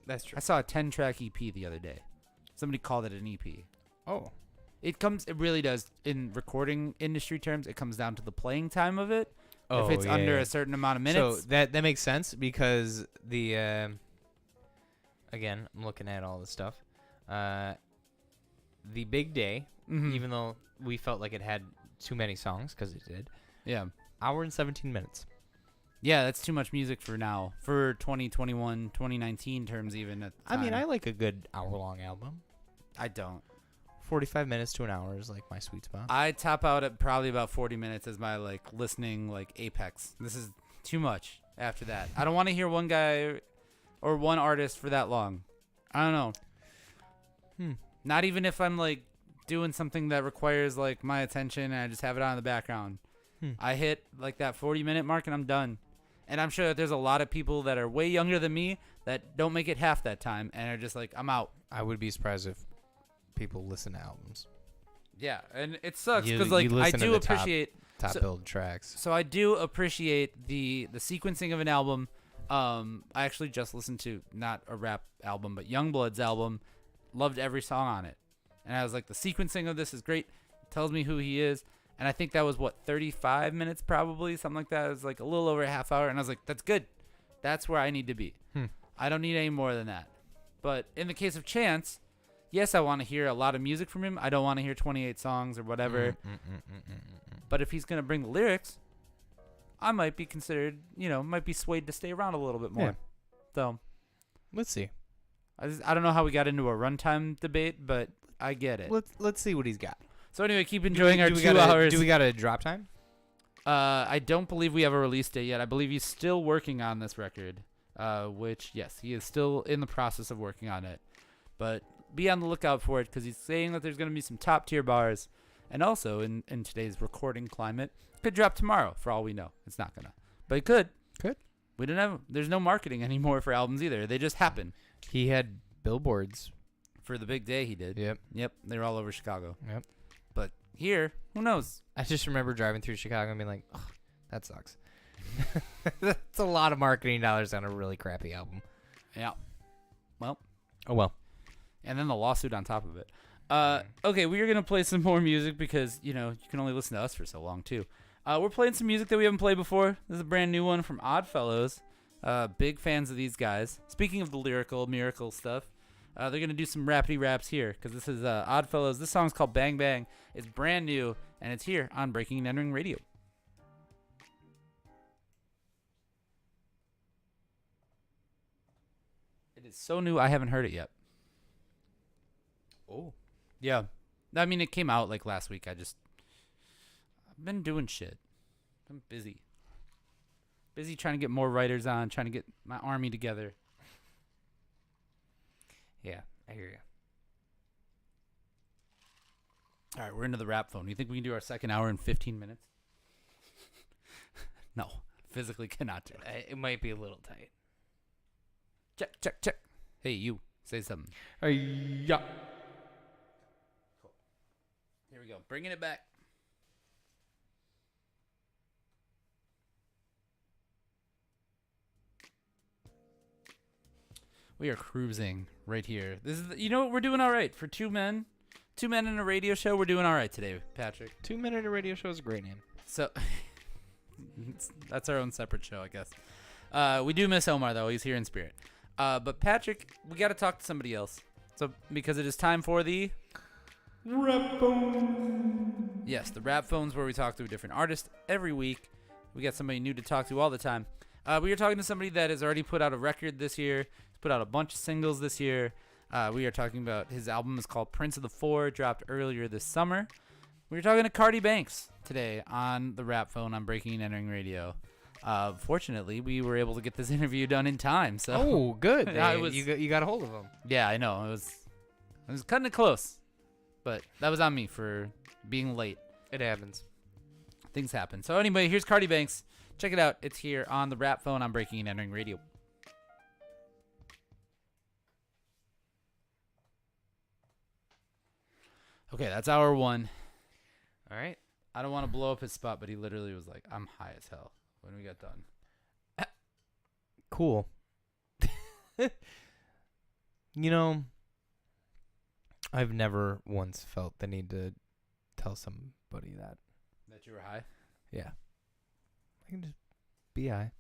That's true. I saw a 10-track EP the other day. Somebody called it an EP. Oh. It really does, in recording industry terms, it comes down to the playing time of it. Oh, if it's yeah, under yeah. a certain amount of minutes. So that makes sense because the again, I'm looking at all this stuff. The Big Day, Mhm. even though we felt like it had too many songs because it did, Yeah. hour and 17 minutes. Yeah, that's too much music for now. For 2021, 2019 terms even. At the I mean, time. I like a good hour-long album. I don't. 45 minutes to an hour is like my sweet spot. I top out at probably about 40 minutes as my listening apex. This is too much after that. I don't want to hear one guy or one artist for that long. I don't know. Not even if I'm doing something that requires my attention and I just have it on in the background. I hit that 40-minute mark and I'm done. And I'm sure that there's a lot of people that are way younger than me that don't make it half that time and are just I'm out. I would be surprised if people listen to albums. Yeah, and it sucks You because I listen to do the top- appreciate Top So- build tracks. So I do appreciate the sequencing of an album. I actually just listened to not a rap album, but Youngblood's album. Loved every song on it, and I was like, the sequencing of this is great. Tells me who he is, and I think that was 35 minutes, probably something like that. It was a little over a half hour, and I was like, that's good. That's where I need to be. I don't need any more than that. But in the case of Chance, yes, I want to hear a lot of music from him. I don't want to hear 28 songs or whatever. But if he's going to bring the lyrics, I might be considered, might be swayed to stay around a little bit more. Yeah. So Let's see. I don't know how we got into a runtime debate, but I get it. Let's see what he's got. So anyway, keep enjoying our 2 gotta, hours. Do we got a drop time? I don't believe we have a release date yet. I believe he's still working on this record, which, yes, he is still in the process of working on it. But be on the lookout for it because he's saying that there's going to be some top-tier bars. And also, in today's recording climate, it could drop tomorrow for all we know. It's not going to. But it could. Could. We don't have. There's no marketing anymore for albums either. They just happen. He had billboards. For The Big Day, he did. Yep. Yep. They were all over Chicago. Yep. But here, who knows? I just remember driving through Chicago and being like, oh, that sucks. That's a lot of marketing dollars on a really crappy album. Yeah. Well. Oh, well. And then the lawsuit on top of it. Okay, we are going to play some more music because, you can only listen to us for so long, too. We're playing some music that we haven't played before. This is a brand new one from Oddfellows. Big fans of these guys. Speaking of the lyrical, miracle stuff, they're going to do some rappity raps here because this is Oddfellows. This song's called Bang Bang. It's brand new, and it's here on Breaking and Entering Radio. It is so new, I haven't heard it yet. Oh. Yeah. I mean, it came out like last week. I've been doing shit. I'm busy. Busy trying to get more writers on, trying to get my army together. Yeah, I hear you. All right, we're into the rap phone. You think we can do our second hour in 15 minutes? No, physically cannot do it. It might be a little tight. Check, check, check. Hey, you, say something. Yeah. Cool. Here we go. Bringing it back. We are cruising right here. This is, we're doing all right for two men in a radio show. We're doing all right today, Patrick. 2 Minute Radio Show is a great name. So that's our own separate show, I guess. We do miss Omar though; he's here in spirit. But Patrick, we got to talk to somebody else. So because it is time for the Rap Phone. Yes, the Rap Phones, where we talk to a different artist every week. We got somebody new to talk to all the time. We are talking to somebody that has already put out a record this year. Put out a bunch of singles this year. We are talking about his album is called Prince of the Four, dropped earlier this summer. We were talking to Cardi Banks today on the Rap Phone on Breaking and Entering Radio. Fortunately, we were able to get this interview done in time. So Oh, good. you got a hold of him. Yeah, I know. I was cutting it close, but that was on me for being late. It happens. Things happen. So anyway, here's Cardi Banks. Check it out. It's here on the Rap Phone on Breaking and Entering Radio. Okay, that's hour one. All right. I don't want to blow up his spot, but he literally was like, I'm high as hell when we got done. Cool. I've never once felt the need to tell somebody that. That you were high? Yeah. I can just be high.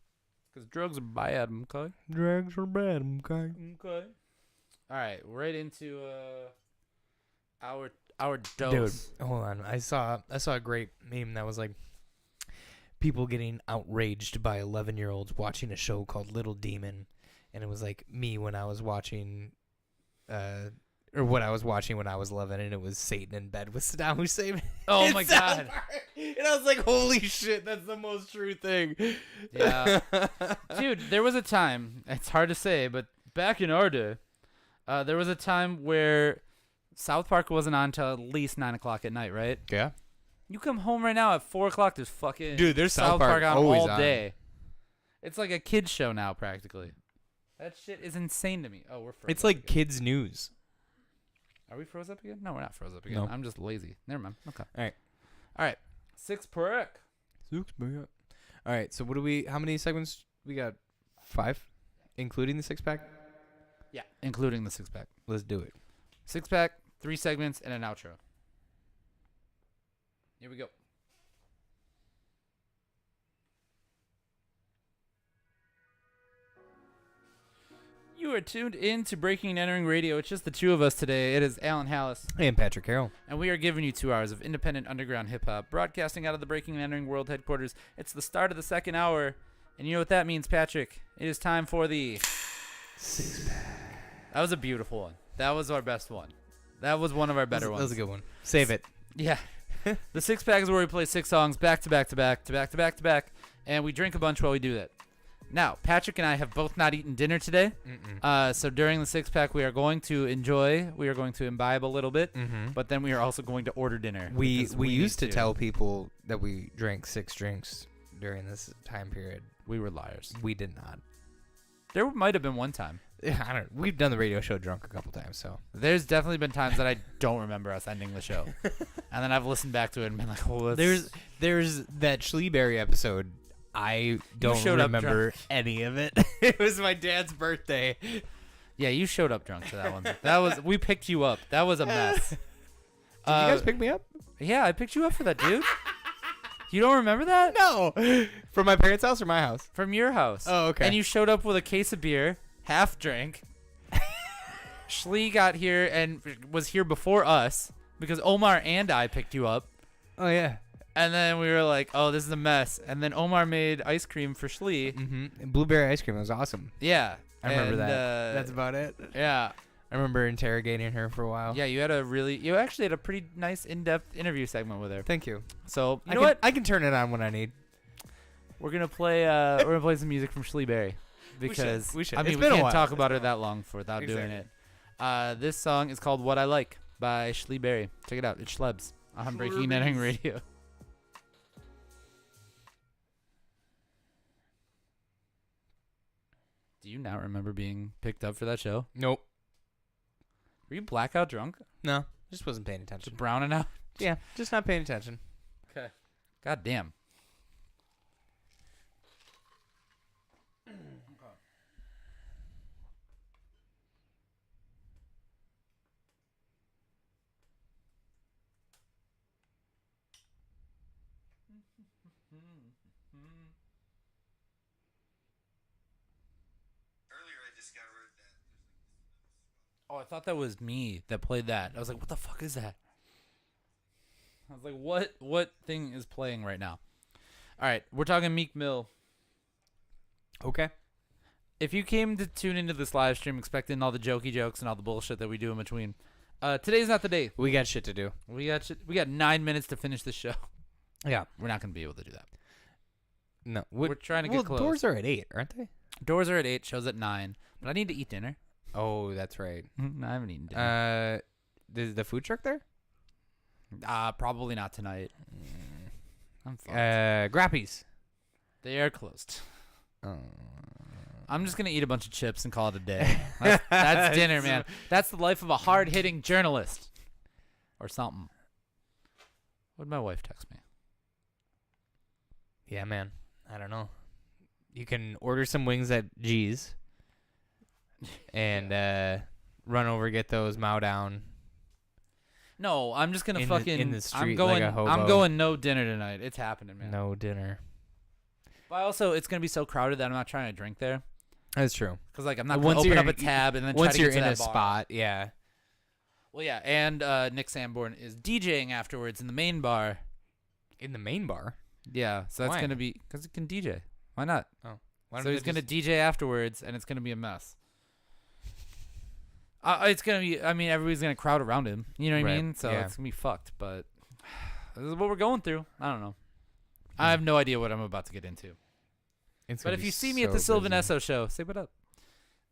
Because drugs are bad, okay? Drugs are bad, okay? Okay. All right, right into our dose. Dude, hold on. I saw a great meme that was like people getting outraged by 11-year-olds watching a show called Little Demon, and it was like me when I was watching or what I was watching when I was 11, and it was Satan in bed with Saddam Hussein. Oh my God. And I was like, holy shit, that's the most true thing. Yeah. Dude, there was a time, it's hard to say, but back in our day, there was a time where South Park wasn't on till at least 9 o'clock at night, right? Yeah. You come home right now at 4 o'clock, there's fucking Dude, there's South Park on always all on. day. It's like a kid's show now, practically. That shit is insane to me. Oh, we're froze. It's up like again. kids news. Are we froze up again? No, we're not froze up again. No. I'm just lazy. Never mind. Okay. All right. 6 per. All right, so how many segments? We got 5, including the 6-pack? Yeah, including the 6-pack. Let's do it. 6-pack, 3 segments, and an outro. Here we go. You are tuned in to Breaking and Entering Radio. It's just the two of us today. It is Alan Hallis, And Patrick Carroll. and we are giving you 2 hours of independent underground hip-hop, broadcasting out of the Breaking and Entering World headquarters. It's the start of the second hour, and you know what that means, Patrick. It is time for the 6-pack. That was a beautiful one. That was our best one. That was one of our better ones. That was a good one. Save it. Yeah. The 6-pack is where we play 6 songs back to back to back to back to back to back, and we drink a bunch while we do that. Now, Patrick and I have both not eaten dinner today. So during the 6-pack, we are going to imbibe a little bit, but then we are also going to order dinner. We because used to need tell people that we drank 6 drinks during this time period. we were liars. We did not. There might have been one time. I don't. We've done the radio show drunk a couple times, so There's definitely been times that I don't remember us ending the show, and then I've listened back to it and been like, "Oh, there's that Schleeberry episode. I don't showed up remember any of it. It was my dad's birthday. yeah, you showed up drunk to that one. We picked you up. That was a mess. Did you guys pick me up? Yeah, I picked you up for that, dude. You don't remember that? No. From my parents' house or my house? From your house. Oh, okay. And you showed up with a case of beer, half drink. Schlee got here and was here before us because Omar and I picked you up. Oh, yeah. And then we were like, oh, this is a mess. And then Omar made ice cream for Schlee. Mm-hmm. Blueberry ice cream. It was awesome. Yeah. I remember And, that. That's about it. Yeah. I remember interrogating her for a while. Yeah, you actually had a pretty nice in-depth interview segment with her. Thank you. So, you I know can, what? I can turn it on when I need. We're gonna play some music from Schlee Berry because We should. I mean It's we been a can't while. talk about her that long without doing Exactly. it. This song is called "What I Like" by Schlee Berry. Check it out. It's Schlebs on Breaking Netting Radio. Do you not remember being picked up for that show? Nope. Were you blackout drunk? No. Just wasn't paying attention. Just browning out? Yeah. Just not paying attention. Okay. God damn. Earlier, I discovered that Oh, I thought that was me that played that. I was like, what the fuck is that? I was like, what thing is playing right now? All right, we're talking Meek Mill. Okay. If you came to tune into this live stream expecting all the jokey jokes and all the bullshit that we do in between, today's not the day. We got shit to do. We got 9 minutes to finish the show. Yeah. We're not gonna be able to do that. No. We're trying to get close. Doors are at 8, aren't they? Doors are at 8. Shows at 9. But I need to eat dinner. Oh, that's right. I haven't eaten dinner. Is the food truck there? Probably not tonight. I'm fucked. Grappies. They are closed. Oh. I'm just gonna eat a bunch of chips and call it a day. That's dinner, man. That's the life of a hard-hitting journalist, or something. What'd my wife text me? Yeah, man. I don't know. You can order some wings at G's and run over, get those, mow down. No, I'm just gonna In the street I'm like going. a hobo. I'm going no dinner tonight. It's happening, man. No dinner. But also, it's gonna be so crowded that I'm not trying to drink there. That's true. Cause like I'm not Once gonna open you're- up a tab and then Once try to you're get to in that a bar. spot, yeah. Well, yeah, and Nick Sanborn is DJing afterwards in the main bar. In the main bar. Yeah, so that's Why? gonna be because he can DJ. Why not? Why So don't he's they gonna just- DJ afterwards, and it's gonna be a mess. It's gonna be. I mean, everybody's gonna crowd around him. You know what I Right, mean? So yeah. it's gonna be fucked. But this is what we're going through. I don't know. I have no idea what I'm about to get into. It's But gonna if be you see me at the so Sylvan busy. Esso show, say what up.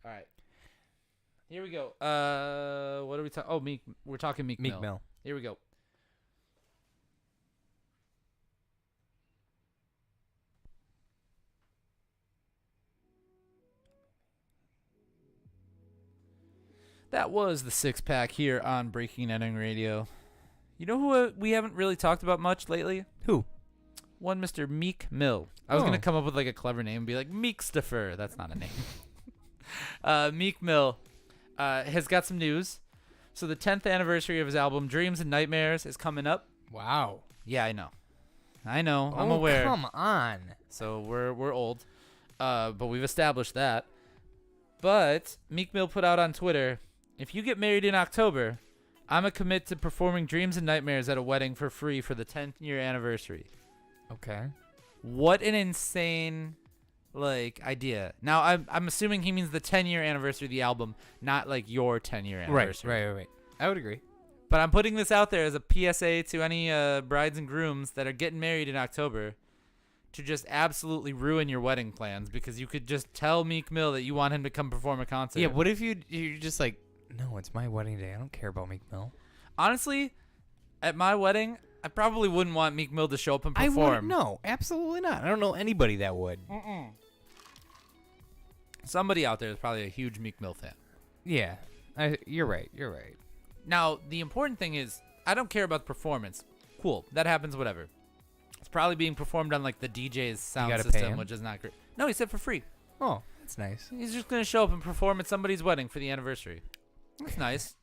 All right. Here we go. What are we talking? Oh, Meek. We're talking Meek Meek Mill. Here we go. That was the six pack here on Breaking Netting Radio. You know who we haven't really talked about much lately? Who? One Mr. Meek Mill. I was Oh. gonna come up with like a clever name and be like Meekstifer. That's not a name. Meek Mill has got some news. So the 10th anniversary of his album Dreams and Nightmares is coming up. Wow. Yeah, I know. I'm Oh, aware. Come on. So we're old. But we've established that. But Meek Mill put out on Twitter, if you get married in October, I'ma commit to performing Dreams and Nightmares at a wedding for free for the 10th year anniversary. Okay. What an insane idea. Now I'm assuming he means the 10-year anniversary of the album, not like your 10-year anniversary. Right. I would agree. But I'm putting this out there as a PSA to any brides and grooms that are getting married in October to just absolutely ruin your wedding plans because you could just tell Meek Mill that you want him to come perform a concert. Yeah, what if you're just like, no, it's my wedding day. I don't care about Meek Mill. Honestly, at my wedding, I probably wouldn't want Meek Mill to show up and I perform. wouldn't. No, absolutely not. I don't know anybody that would. Somebody out there is probably a huge Meek Mill fan. Yeah, you're right. You're right. Now, the important thing is, I don't care about the performance. Cool, that happens, whatever. It's probably being performed on like the DJ's sound gotta pay system, him? which is not great. No, he said for free. Oh, that's nice. He's just gonna show up and perform at somebody's wedding for the anniversary. That's nice.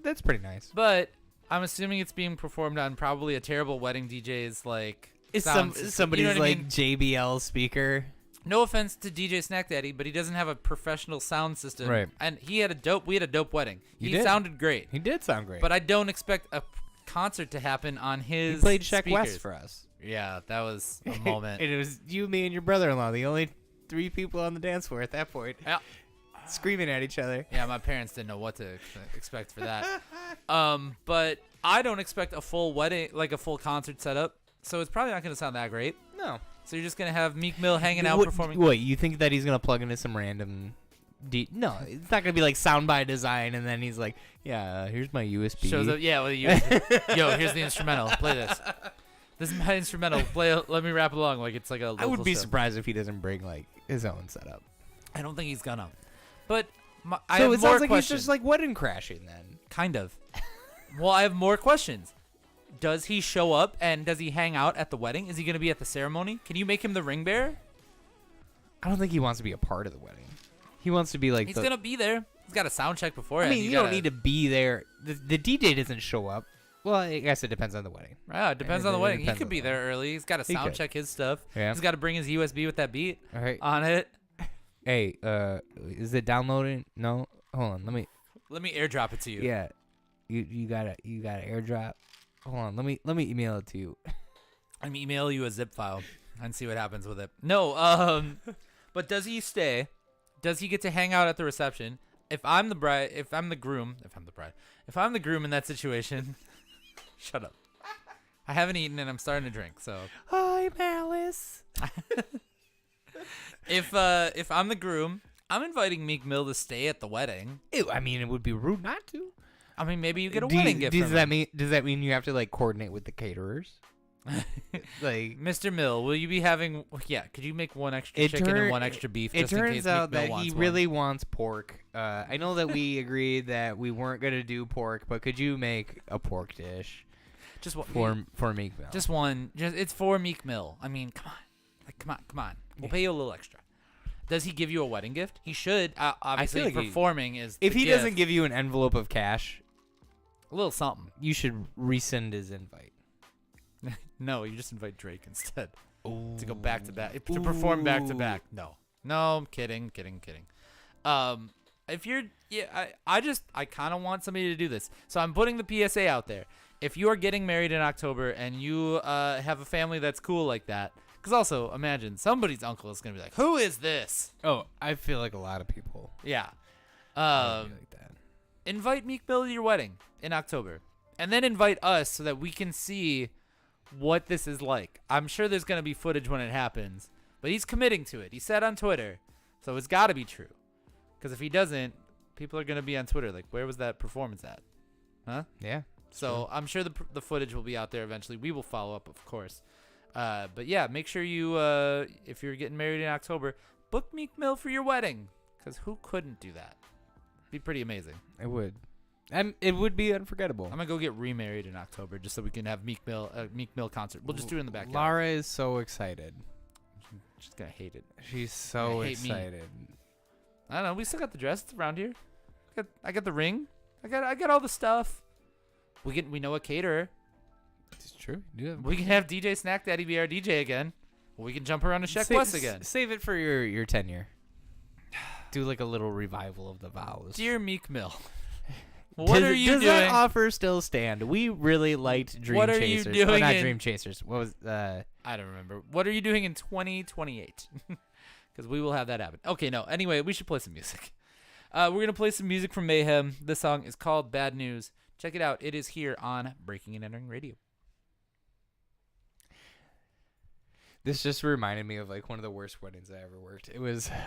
That's pretty nice. But I'm assuming it's being performed on probably a terrible wedding DJ's like Is sound system. somebody's You know what I like mean? JBL speaker? No offense to DJ Snack Daddy, but he doesn't have a professional sound system. Right. And we had a dope wedding. You He did. sounded great. He did sound great. But I don't expect a concert to happen on his he played Check speakers. West for us. Yeah, that was a moment. And it was you, me, and your brother-in-law, the only 3 people on the dance floor at that point, Yeah. screaming at each other. Yeah, my parents didn't know what to expect for that. But I don't expect a full wedding, like a full concert setup. So it's probably not going to sound that great. No. So you're just going to have Meek Mill hanging out What- performing. Wait, you think that he's gonna plug into some random? No, it's not gonna be like sound by design, and then he's like, "Yeah, here's my USB." Shows up. Yeah, well, yo, here's the instrumental. Play this. This is my instrumental. Let me rap along like it's like a I local would be show. surprised if he doesn't bring like his own setup. I don't think he's gonna. But I So have it more sounds like questions. he's just like wedding crashing then. Kind of. Well, I have more questions. Does he show up and does he hang out at the wedding? Is he going to be at the ceremony? Can you make him the ring bearer? I don't think he wants to be a part of the wedding. He wants to be like He's the. going to be there. He's got a sound check I beforehand. mean, you don't need to be there. The DJ doesn't show up. Well, I guess it depends on the wedding. Yeah, it depends It on the wedding. He depends could on be the there early. He's got to He sound could. check his stuff. Yeah. He's got to bring his USB with that beat All right. on it. Hey, is it downloading? No. Hold on. Let me airdrop it to you. Yeah. You got to airdrop. Hold on. Let me email it to you. I'm email you a zip file and see what happens with it. No, but does he stay? Does he get to hang out at the reception? If I'm the bride, if I'm the groom in that situation, shut up. I haven't eaten and I'm starting to drink, so Hi, Malice. if I'm the groom, I'm inviting Meek Mill to stay at the wedding. Ew, I mean, it would be rude not to. I mean, maybe you get a wedding gift Does from that him. mean? Does that mean you have to like coordinate with the caterers? Like, Mr. Mill, will you be having? Yeah, could you make one extra It chicken turn- and one extra beef? it Just in case turns out Meek Mill that wants he one? really wants pork. I know that we agreed that we weren't gonna do pork, but could you make a pork dish just one. for Meek Mill? Just one. Just it's for Meek Mill. I mean, come on. Like, come on. We'll pay you a little extra. Does he give you a wedding gift? He should. Obviously, like he- performing is. if the he gift. doesn't give you an envelope of cash, a little something. you should rescind his invite. No, you just invite Drake instead to go back to back to perform back to back. No, I'm kidding. If you're, I kind of want somebody to do this. So I'm putting the PSA out there. If you are getting married in October and you have a family that's cool like that, because also imagine somebody's uncle is gonna be like, "Who is this?" Oh, I feel like a lot of people Yeah. would be like that. Invite Meek Mill to your wedding in October, and then invite us so that we can see what this is like. I'm sure there's gonna be footage when it happens, but he's committing to it. He said on Twitter, so it's got to be true. Because if he doesn't, people are gonna be on Twitter like, "Where was that performance at?" Huh? Yeah. So I'm sure the footage will be out there eventually. We will follow up, of course. But yeah, make sure you, if you're getting married in October, book Meek Mill for your wedding. Because who couldn't do that? Be pretty amazing. It would. It would be unforgettable. I'm gonna go get remarried in October just so we can have Meek Mill concert. We'll just do it in the backyard. Lara is so excited. She's gonna hate it. She's so hate me. excited. I don't know. We still got the dress it's around here. I got the ring. I got all the stuff. We know a caterer. It's true. You have We can have DJ Snack Daddy be our DJ again. We can jump around to Sheck West again. Save it for your tenure. Do like a little revival of the vows. Dear Meek Mill, what are you does doing? that offer still stand? We really liked Dream What are Chasers. you doing not in- Dream Chasers. What was I don't remember. What are you doing in 2028? Because we will have that happen. Okay, no. Anyway, we should play some music. We're going to play some music from Mayhem. This song is called Bad News. Check it out. It is here on Breaking and Entering Radio. This just reminded me of like one of the worst weddings I ever worked.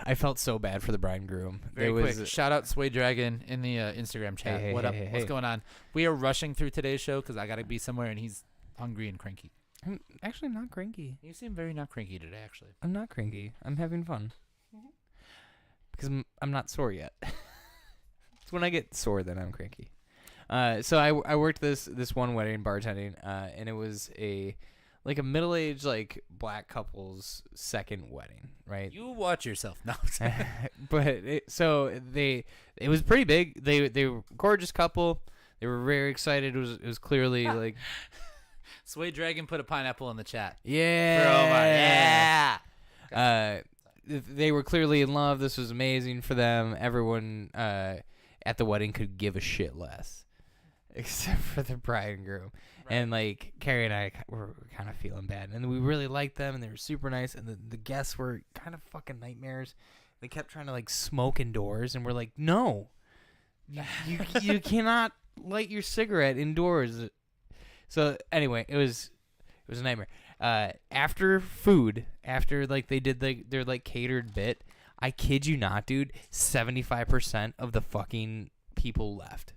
I felt so bad for the bride and groom. Very quick, shout out Sway Dragon in the Instagram chat. Hey, What up? hey, What's hey. going on? We are rushing through today's show because I got to be somewhere and he's hungry and cranky. I'm actually not cranky. You seem very not cranky today, actually. I'm not cranky. I'm having fun. Because I'm not sore yet. It's when I get sore that I'm cranky. So I worked this one wedding bartending, and it was a middle-aged black couple's second wedding, right? You watch yourself. No. But it was pretty big. They were a gorgeous couple. They were very excited. It was clearly like Sway Dragon put a pineapple in the chat. Yeah. They were clearly in love. This was amazing for them. Everyone at the wedding could give a shit less, except for the bride and groom. Right. And like Carrie and I were kind of feeling bad, and we really liked them, and they were super nice. And the guests were kind of fucking nightmares. They kept trying to like smoke indoors, and we're like, no, you cannot light your cigarette indoors. So anyway, it was a nightmare. After food, after like they did their like catered bit, I kid you not, dude, 75% of the fucking people left.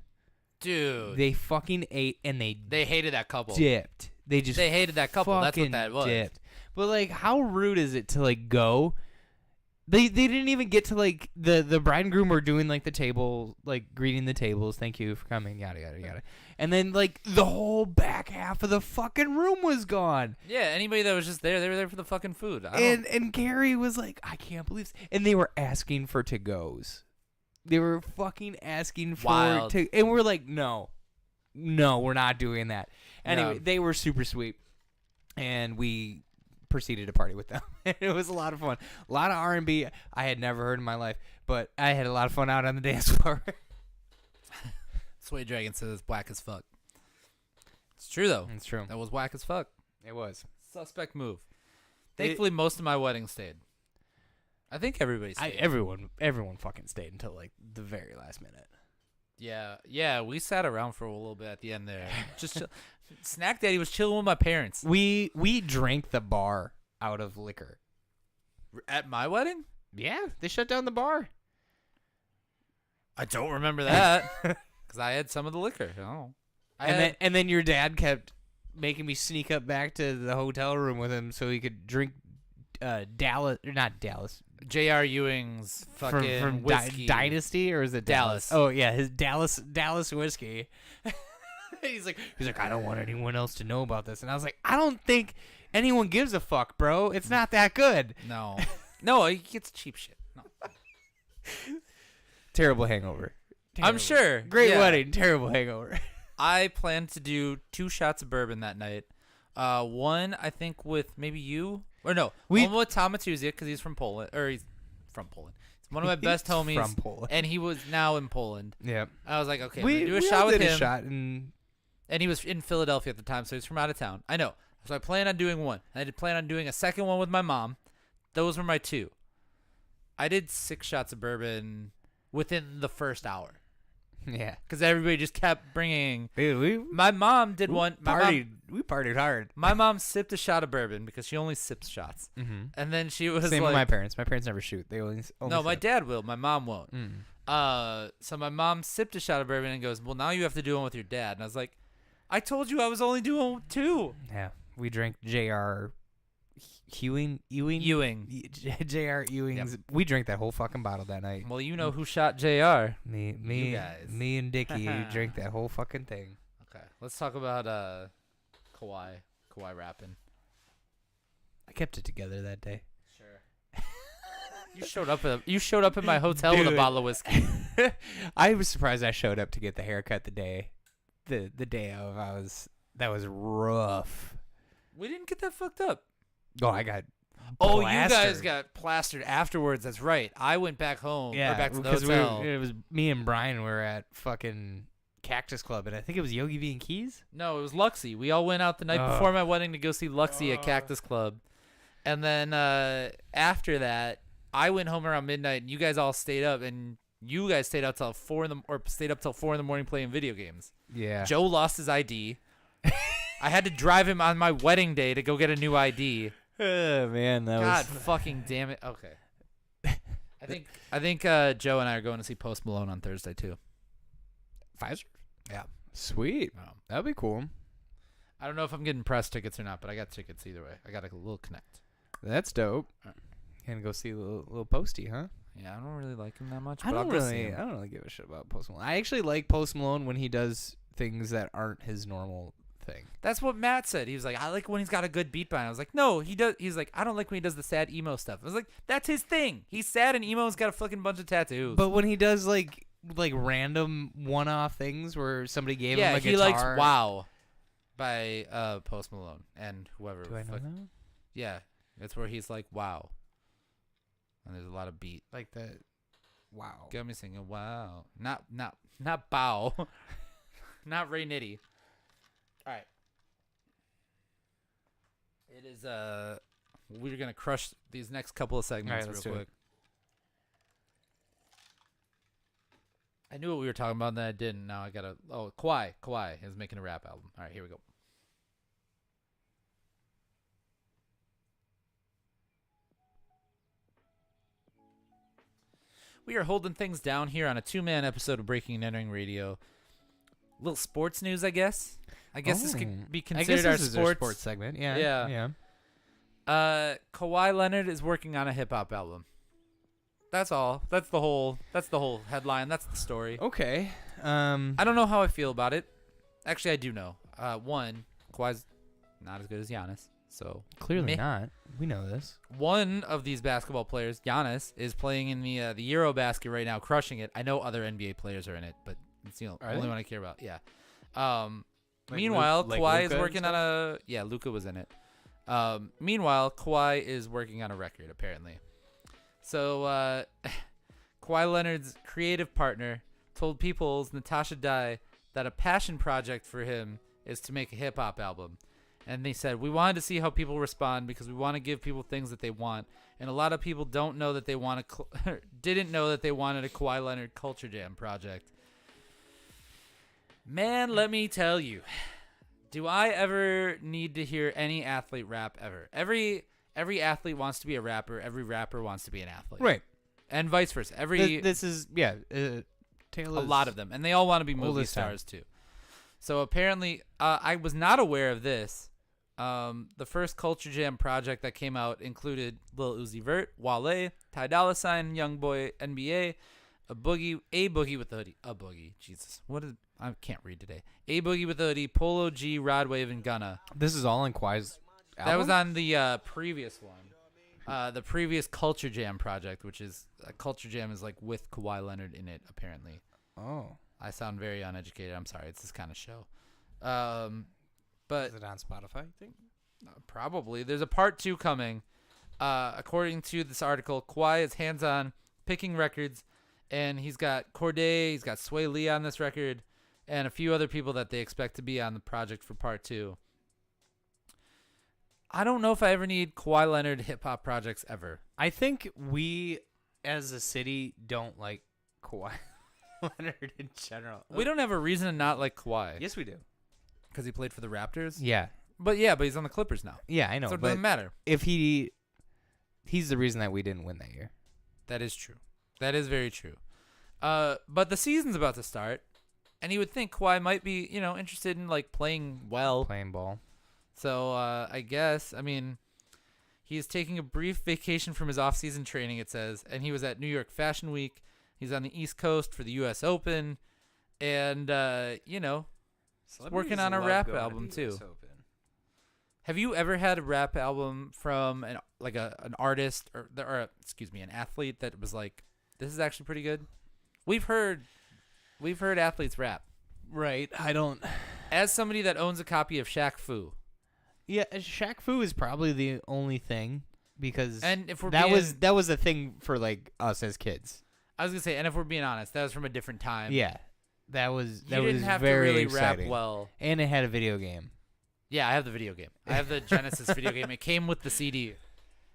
Dude, they fucking ate and they hated that couple. Dipped. They hated that couple. That's what that was. Dipped. But like, how rude is it to like go? They didn't even get to like the bride and groom were doing like the table, like greeting the tables. Thank you for coming. Yada yada yada. And then like the whole back half of the fucking room was gone. Yeah, anybody that was just there, they were there for the fucking food. And Carrie was like, I can't believe. And they were asking for to-goes. They were fucking asking for and we're like, no, we're not doing that. Anyway, They were super sweet, and we proceeded to party with them. It was a lot of fun. A lot of R&B I had never heard in my life, but I had a lot of fun out on the dance floor. Sway Dragon says it's whack as fuck. It's true though. It's true. That was whack as fuck. It was. Suspect move. Thankfully, most of my wedding stayed. I think everybody stayed. Everyone fucking stayed until like the very last minute. Yeah, we sat around for a little bit at the end there. Just Snack Daddy was chilling with my parents. We drank the bar out of liquor. At my wedding? Yeah, they shut down the bar. I don't remember that because I had some of the liquor. Oh, and then your dad kept making me sneak up back to the hotel room with him so he could drink J.R. Ewing's fucking from whiskey. Dynasty, or is it Dallas? Oh yeah, his Dallas whiskey. he's like, I don't want anyone else to know about this, and I was like, I don't think anyone gives a fuck, bro. It's not that good. No, he gets cheap shit. No. Terrible hangover. I'm sure. Great wedding, terrible hangover. I plan to do 2 shots of bourbon that night. One, I think, with maybe you. Or no, one with Tom Matuzia because he's from Poland. Or he's from Poland. He's one of my best homies. From Poland. And he was now in Poland. Yep. I was like, okay, I'm going to do a shot with him. And he was in Philadelphia at the time, so he's from out of town. I know. So I plan on doing one. I did plan on doing a second one with my mom. Those were my 2. I did 6 shots of bourbon within the first hour. Yeah. Because everybody just kept bringing. Dude, my mom did one. We partied hard. My mom sipped a shot of bourbon because she only sips shots. Mm-hmm. And then she was Same like. with my parents. My parents never shoot. They only no, my sip. dad will. My mom won't. Mm. So my mom sipped a shot of bourbon and goes, well, now you have to do one with your dad. And I was like, I told you I was only doing 2. Yeah. We drank J.R. Ewing. J.R. Ewing's. Yep. We drank that whole fucking bottle that night. Well, you know who shot J.R. Me, you guys. Me and Dickie drank that whole fucking thing. Okay, let's talk about Kawhi rapping. I kept it together that day. Sure. You showed up at my hotel with a bottle of whiskey. I was surprised I showed up to get the haircut the day of. That was rough. We didn't get that fucked up. Oh, I got. Oh, you guys got plastered afterwards. That's right. I went back home. Yeah, or back to the hotel. It was me and Brian were at fucking Cactus Club, and I think it was Yogi V and Keys. No, it was Luxie. We all went out the night before my wedding to go see Luxie at Cactus Club, and then after that, I went home around midnight, and you guys all stayed up, and you guys stayed up till 4 in the morning playing video games. Yeah. Joe lost his ID. I had to drive him on my wedding day to go get a new ID. Oh man, God fucking damn it. Okay. I think Joe and I are going to see Post Malone on Thursday too. Pfizer? Yeah. Sweet. That'd be cool. I don't know if I'm getting press tickets or not, but I got tickets either way. I got a little connect. That's dope. Gonna go see little Posty, huh? Yeah, I don't really like him that much. I don't really give a shit about Post Malone. I actually like Post Malone when he does things that aren't his normal thing. That's what Matt said. He was like, I like when he's got a good beat by. I was like, no, he does. He's like, I don't like when he does the sad emo stuff. I was like, that's his thing. He's sad and emo. He's got a fucking bunch of tattoos. But when he does like random one-off things where somebody gave him a guitar. Yeah, he likes WoW. by Post Malone and whoever. Do I know that? Yeah, it's where he's like, "Wow," and there's a lot of beat. Like the wow. Got me singing, "Wow," not bow, not Ray Nitty. All right, it is we're gonna crush these next couple of segments All right, let's real do quick. I knew what we were talking about, and then I didn't. Now I gotta. Oh, Kawhi is making a rap album. All right, here we go. We are holding things down here on a 2-man episode of Breaking and Entering Radio. Little sports news, I guess. I guess this could be considered our sports segment. Yeah. Yeah. Yeah. Kawhi Leonard is working on a hip hop album. That's all. That's the whole headline. That's the story. Okay. I don't know how I feel about it. Actually, I do know. One, Kawhi's not as good as Giannis. So Clearly not. We know this. one of these basketball players, Giannis, is playing in the Eurobasket right now, crushing it. I know other NBA players are in it, but it's the only one I care about. Yeah. Meanwhile, Kawhi is working on Luka was in it. Meanwhile, Kawhi is working on a record apparently. So Kawhi Leonard's creative partner told People's Natasha Dye that a passion project for him is to make a hip hop album. And they said, we wanted to see how people respond because we want to give people things that they want. And a lot of people don't know that they want didn't know that they wanted a Kawhi Leonard Culture Jam project. Man, let me tell you, do I ever need to hear any athlete rap ever? Every athlete wants to be a rapper. Every rapper wants to be an athlete. Right. And vice versa. This is a lot of them. And they all want to be movie stars too. So apparently, I was not aware of this. The first Culture Jam project that came out included Lil Uzi Vert, Wale, Ty Dolla $ign, Youngboy, NBA, a Boogie with the Hoodie, Jesus, I can't read today. A Boogie with the Hoodie, Polo G, Rod Wave, and Gunna. This is all in Kawhi's album? That was on the previous one, the previous Culture Jam project, which is Culture Jam is like with Kawhi Leonard in it apparently. Oh, I sound very uneducated. I'm sorry. It's this kind of show. But is it on Spotify, you think? Probably. There's a part 2 coming. According to this article, Kawhi is hands-on picking records, and he's got Cordae, he's got Sway Lee on this record, and a few other people that they expect to be on the project for part 2. I don't know if I ever need Kawhi Leonard hip-hop projects ever. I think we, as a city, don't like Kawhi Leonard in general. We don't have a reason to not like Kawhi. Yes, we do. Because he played for the Raptors? Yeah. But he's on the Clippers now. Yeah, I know. So it but doesn't matter. If he's the reason that we didn't win that year. That is true. That is very true. But the season's about to start, and you would think Kawhi might be, interested in like playing well. Playing ball. So I guess, he is taking a brief vacation from his off-season training, it says, and he was at New York Fashion Week. He's on the East Coast for the U.S. Open, and, working on a rap album too. Have you ever had a rap album from an artist or an athlete that was like, this is actually pretty good? We've heard athletes rap. Right. I don't. As somebody that owns a copy of Shaq Fu. Yeah, Shaq Fu is probably the only thing because and if we're that was a thing for like us as kids. I was gonna say, and if we're being honest, that was from a different time. Yeah, that was you didn't have very to really exciting. rap well, and it had a video game. Yeah, I have the video game. I have the Genesis video game. It came with the CD,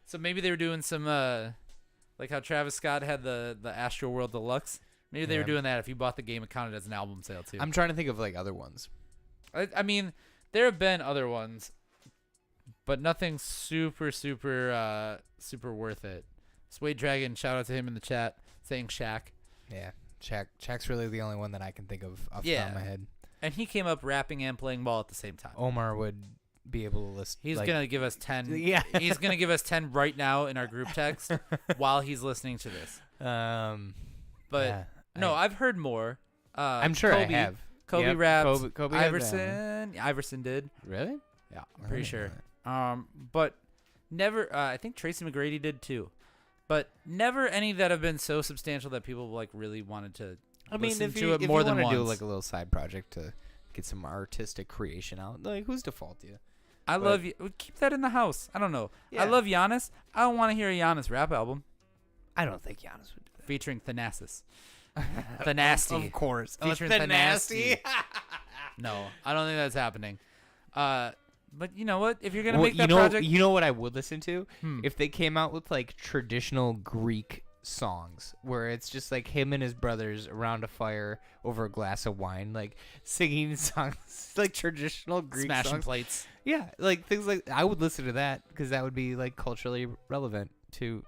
so maybe they were doing some like how Travis Scott had the Astro World Deluxe. Maybe they were doing that. If you bought the game, it counted as an album sale too. I'm trying to think of like other ones. I mean, there have been other ones, but nothing super worth it. Suede Dragon, shout out to him in the chat saying Shaq. Yeah, Shaq's really the only one that I can think of off the top of my head. And he came up rapping and playing ball at the same time. Omar would be able to list. He's gonna give us 10. Yeah, he's gonna give us 10 right now in our group text while he's listening to this. But yeah, no, I've heard more. I'm sure Kobe, I have. Kobe rapped. Kobe Iverson did. Really? Yeah, I'm pretty sure. But never. I think Tracy McGrady did too. But never any that have been so substantial that people like really wanted to. I mean, listen if to you it more than want to once. do like a little side project to get some artistic creation out. Like, who's to fault you? I But- love you. Keep that in the house. I don't know. Yeah. I love Giannis. I don't want to hear a Giannis rap album I don't think Giannis would do featuring Thanasis. that. Thanasty. Of course. Featuring Thanasty. No, I don't think that's happening. But you know what? If you're gonna Well, make that you know, project, you know what I would listen to? Hmm. If they came out with like traditional Greek songs where it's just like him and his brothers around a fire over a glass of wine, like singing songs, like traditional Greek smashing songs. plates. Yeah, like things like I would listen to that because that would be like culturally relevant to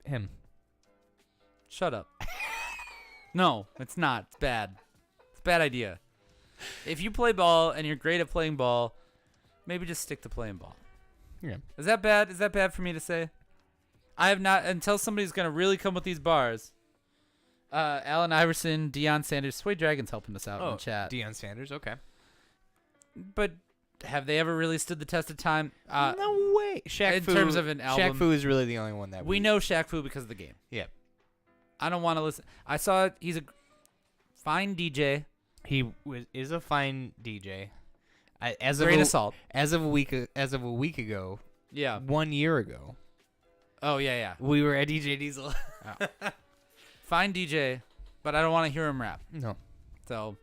him. Shut up. No, it's not. It's bad. It's a bad idea. If you play ball and you're great at playing ball, maybe just stick to playing ball. Yeah. Is that bad? Is that bad for me to say? I have not, until somebody's going to really come with these bars. Allen Iverson, Deion Sanders, Sway Dragon's helping us out in the chat. Deion Sanders. Okay. But have they ever really stood the test of time? No way. Shaq in Fu, terms of an album. Shaq Fu is really the only one that We know Shaq Fu because of the game. Yeah. I don't want to listen. I saw he's a fine DJ. He is a fine DJ. As Great of a, assault. as of a week ago, Yeah. 1 year ago, Oh, yeah. we were at DJ Diesel. Fine DJ, but I don't want to hear him rap. No. So,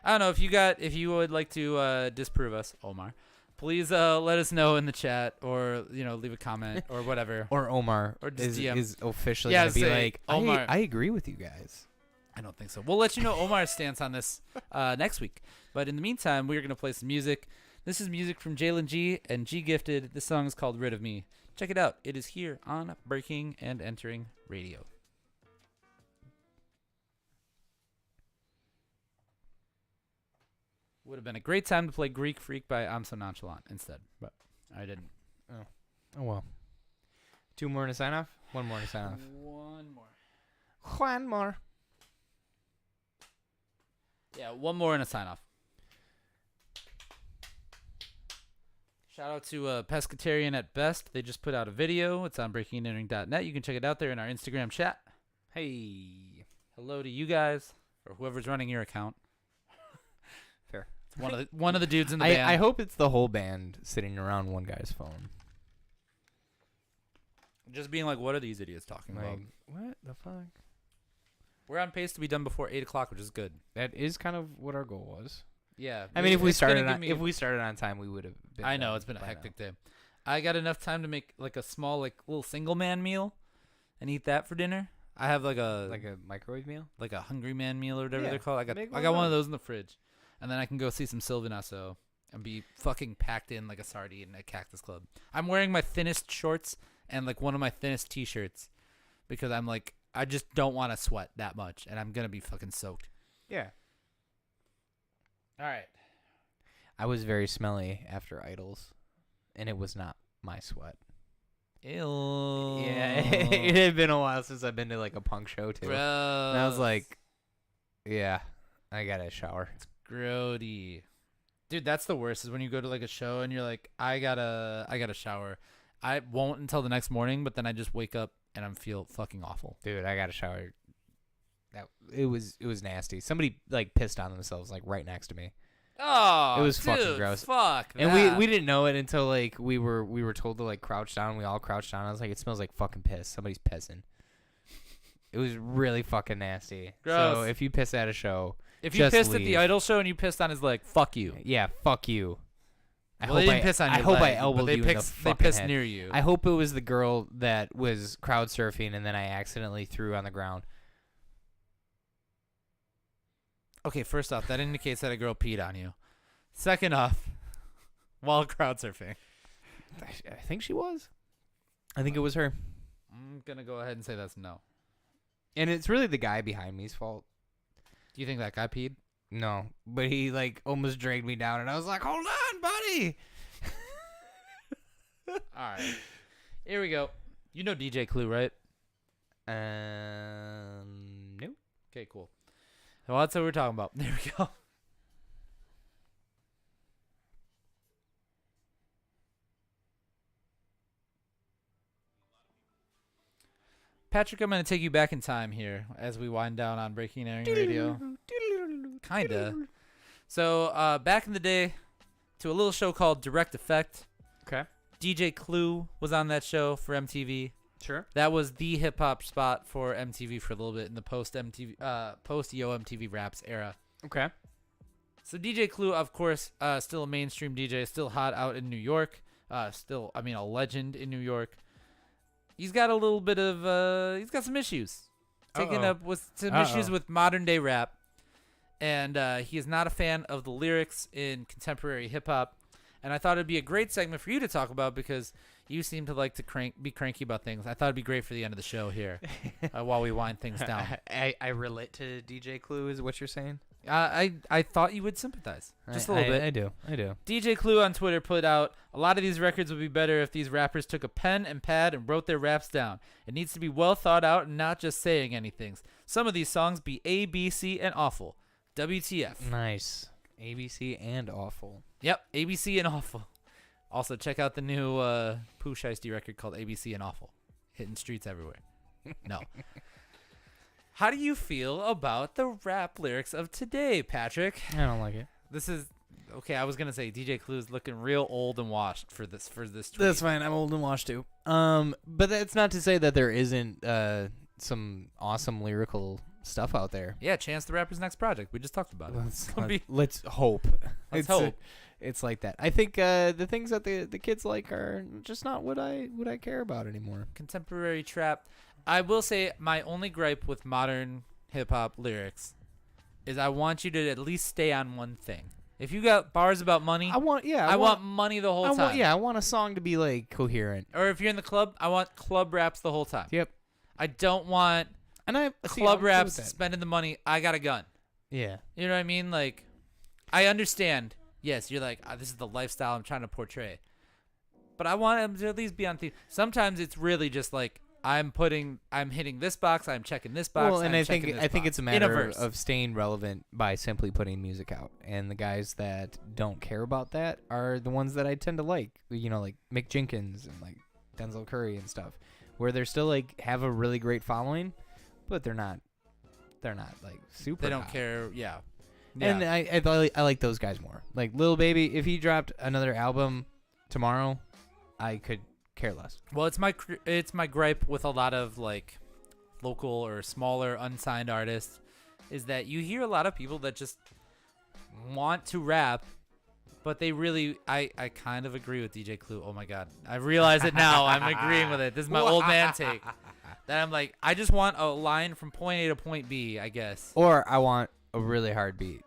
I don't know if you would like to disprove us, Omar. Please let us know in the chat, or leave a comment or whatever. Or Omar Or just is, DM. is officially Yeah, gonna be say, like, Omar. I agree with you guys. I don't think so. We'll let you know Omar's stance on this next week. But in the meantime, we're gonna play some music. This is music from Jalen G and G Gifted. This song is called "Rid of Me." Check it out. It is here on Breaking and Entering Radio. Would have been a great time to play Greek Freak by I'm So Nonchalant instead, but I didn't. Oh well. 2 more to sign off. 1 more to sign off. One more. One more. Yeah, one more and a sign off. Shout out to Pescatarian at Best. They just put out a video. It's on breakingandentering.net. You can check it out there in our Instagram chat. Hey. Hello to you guys, or whoever's running your account. Fair. It's one of the dudes in the band. I hope it's the whole band sitting around one guy's phone. Just being like, what are these idiots talking about? Like, what the fuck? We're on pace to be done before 8 o'clock, which is good. That is kind of what our goal was. Yeah. I mean, if we it's gonna started give on, me- if we started on time, we would have been. I know done it's been a by hectic now. day. I got enough time to make like a small, like little single man meal, and eat that for dinner. I have like a microwave meal. like a hungry man meal or whatever Yeah, they're called. I make got one of one of those in the fridge, and then I can go see some Sylvan Esso and be fucking packed in like a sardine at Cactus Club. I'm wearing my thinnest shorts and like one of my thinnest t-shirts because I'm like I just don't want to sweat that much, and I'm gonna be fucking soaked. Yeah. All right. I was very smelly after Idols, and it was not my sweat. Ew. Yeah, it had been a while since I've been to like a punk show too. Gross. And I was like, yeah, I gotta shower. grody. Dude, that's the worst is when you go to like a show and you're like, I gotta shower. I won't until the next morning, but then I just wake up and I feel fucking awful. Dude, I gotta shower. It was nasty. Somebody like pissed on themselves like right next to me. Oh, It was dude, fucking gross. Fuck And that. we didn't know it until like we were told to like crouch down. We all crouched down. I was like, it smells like fucking piss. Somebody's pissing. It was really fucking nasty. Gross. So if you piss at a show, if you just pissed at the leave. Idol show and you pissed on his leg, fuck you. yeah, fuck you. Well, they didn't piss on your leg, I but elbowed they you in the pissed, they fucking pissed head. near you. I hope it was the girl that was crowd surfing and then I accidentally threw on the ground. Okay, first off, that indicates that a girl peed on you. Second off, while crowd surfing. I think she was. I think it was her. I'm going to go ahead and say that's no. And it's really the guy behind me's fault. Do you think that guy peed? No, but he like almost dragged me down and I was like, hold on, buddy. All right. Here we go. You know DJ Clue, right? No. Okay, cool. Well, that's what we're talking about. There we go. Patrick, I'm going to take you back in time here as we wind down on Breaking and Entering Radio. Kinda. So back in the day, to a little show called Direct Effect. Okay. DJ Clue was on that show for MTV. Sure. That was the hip hop spot for MTV for a little bit in the post Yo MTV Raps era. Okay. So DJ Clue, of course, still a mainstream DJ, still hot out in New York. A legend in New York. He's got a little bit of he's got some issues. Taking up with some issues with modern day rap. And he is not a fan of the lyrics in contemporary hip hop. And I thought it'd be a great segment for you to talk about because you seem to like to be cranky about things. I thought it'd be great for the end of the show here while we wind things down. I relate to DJ Clue, is what you're saying? I thought you would sympathize just a little bit. I do. DJ Clue on Twitter put out, a lot of these records would be better if these rappers took a pen and pad and wrote their raps down. It needs to be well thought out and not just saying anything. Some of these songs be A, B, C, and awful. WTF. Nice. ABC and awful. Yep, ABC and awful. Also, check out the new Pooh Shiesty record called ABC and Awful. Hitting streets everywhere. No. How do you feel about the rap lyrics of today, Patrick? I don't like it. This is okay. I was gonna say DJ Clue's looking real old and washed for this tweet. That's fine. I'm old and washed too. But that's not to say that there isn't some awesome lyrical stuff out there. Yeah, Chance the Rapper's next project. We just talked about it. Let's hope. Let's hope. It's like that. I think the things that the kids like are just not what I care about anymore. Contemporary trap. I will say my only gripe with modern hip hop lyrics is I want you to at least stay on one thing. If you got bars about money, I want money the whole time. I want a song to be like coherent. Or if you're in the club, I want club raps the whole time. Yep. I don't want club raps spending the money. I got a gun. Yeah. You know what I mean? Like, I understand. Yes, you're like, this is the lifestyle I'm trying to portray. But I want them to at least be on theme. Sometimes it's really just like, I'm hitting this box, I'm checking this box. Well, and I think box. it's a matter of staying relevant by simply putting music out. And the guys that don't care about that are the ones that I tend to like. You know, like Mick Jenkins and like Denzel Curry and stuff, where they're still like have a really great following, but they're not like super. They don't hot. care. Yeah. And I like those guys more. Like Lil Baby, if he dropped another album tomorrow, I could care less. Well, it's my gripe with a lot of like local or smaller unsigned artists is that you hear a lot of people that just want to rap, but they really I kind of agree with DJ Clue. Oh my god, I realize it now. I'm agreeing with it. This is my old man take. That I'm like, I just want a line from point A to point B, I guess. Or I want a really hard beat.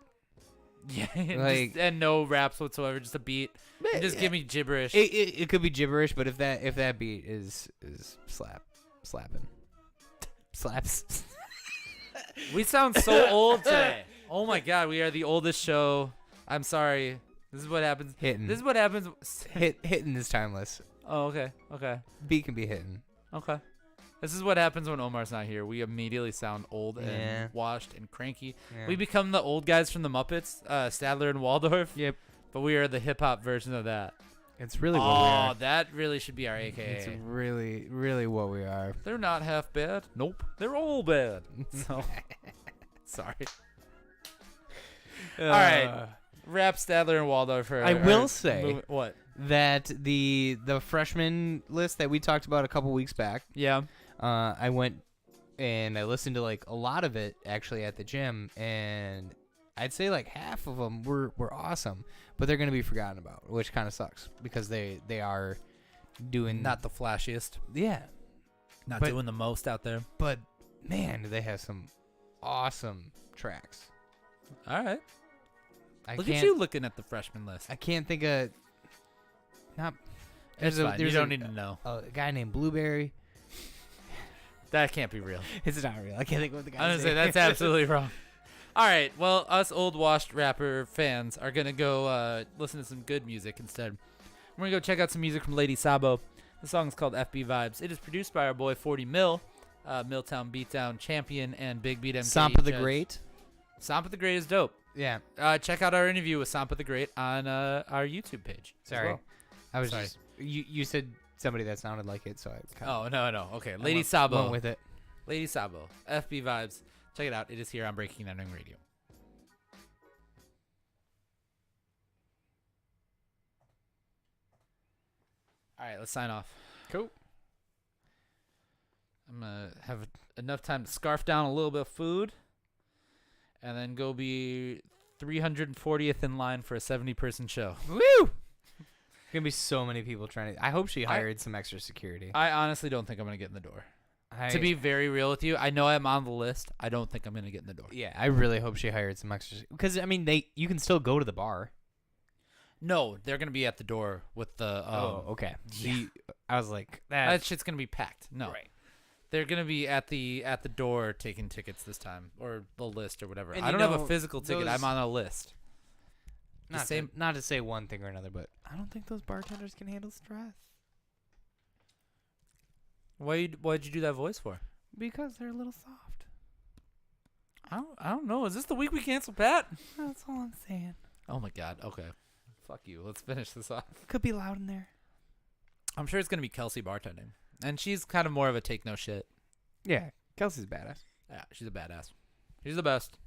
Yeah, and no raps whatsoever, just a beat. And just give me gibberish. It could be gibberish, but if that beat is slapping, slaps. We sound so old today. Oh my god, we are the oldest show. I'm sorry. This is what happens. Hitting. This is what happens. Hitting is timeless. Oh, okay. Okay. Beat can be hitting. Okay. This is what happens when Omar's not here. We immediately sound old and washed and cranky. Yeah. We become the old guys from the Muppets, Statler and Waldorf. Yep. But we are the hip-hop version of that. It's really what we are. Oh, that really should be our AKA. It's really, really what we are. They're not half bad. Nope. They're all bad. So, sorry. All right. Rap Statler and Waldorf. I will say what? That the freshman list that we talked about a couple weeks back. Yeah. I went and I listened to like a lot of it actually at the gym, and I'd say like half of them were awesome, but they're gonna be forgotten about, which kind of sucks because they are doing not the flashiest. Yeah. Not doing the most out there. But man, do they have some awesome tracks. All right. Look at you looking at the freshman list. I can't think of. Not. It's fine. You don't need to know. A guy named Blueberry. That can't be real. It's not real. I can't think of what the guy's I'm going to say that's absolutely wrong. All right. Well, us old washed rapper fans are going to go listen to some good music instead. We're going to go check out some music from Lady Sabo. The song is called FB Vibes. It is produced by our boy 40 Mill, Milltown Beatdown champion and Big Beat MK. Sampa the Great. Sampa the Great is dope. Yeah. Check out our interview with Sampa the Great on our YouTube page. Sorry. Well. I was just you said somebody that sounded like it, so I kind of no. Okay. Lady Sabo. Went with it. Lady Sabo. FB Vibes. Check it out. It is here on Breaking That Ring Radio. All right, let's sign off. Cool. I'm gonna have enough time to scarf down a little bit of food, and then go be 340th in line for a 70-person show. Woo! Gonna be so many people trying to. I hope she hired some extra security. I honestly don't think I'm gonna get in the door. To be very real with you, I know I'm on the list. I don't think I'm gonna get in the door. Yeah, I really hope she hired some extra. Because I mean, you can still go to the bar. No, they're gonna be at the door with the. Okay. Yeah. I was like, That shit's gonna be packed. No, right. they're gonna be at the door taking tickets this time, or the list, or whatever. And I you don't have know, a physical ticket. those- I'm on a list. Not to say one thing or another, but I don't think those bartenders can handle stress Why'd you do that voice for? because they're a little soft. I don't know. Is this the week we cancel Pat? That's all I'm saying. Oh my God. Okay. Fuck you. Let's finish this off. Could be loud in there. I'm sure it's gonna be Kelsey bartending, and she's kind of more of a take no shit. Yeah, Kelsey's badass. Yeah, she's a badass. She's the best.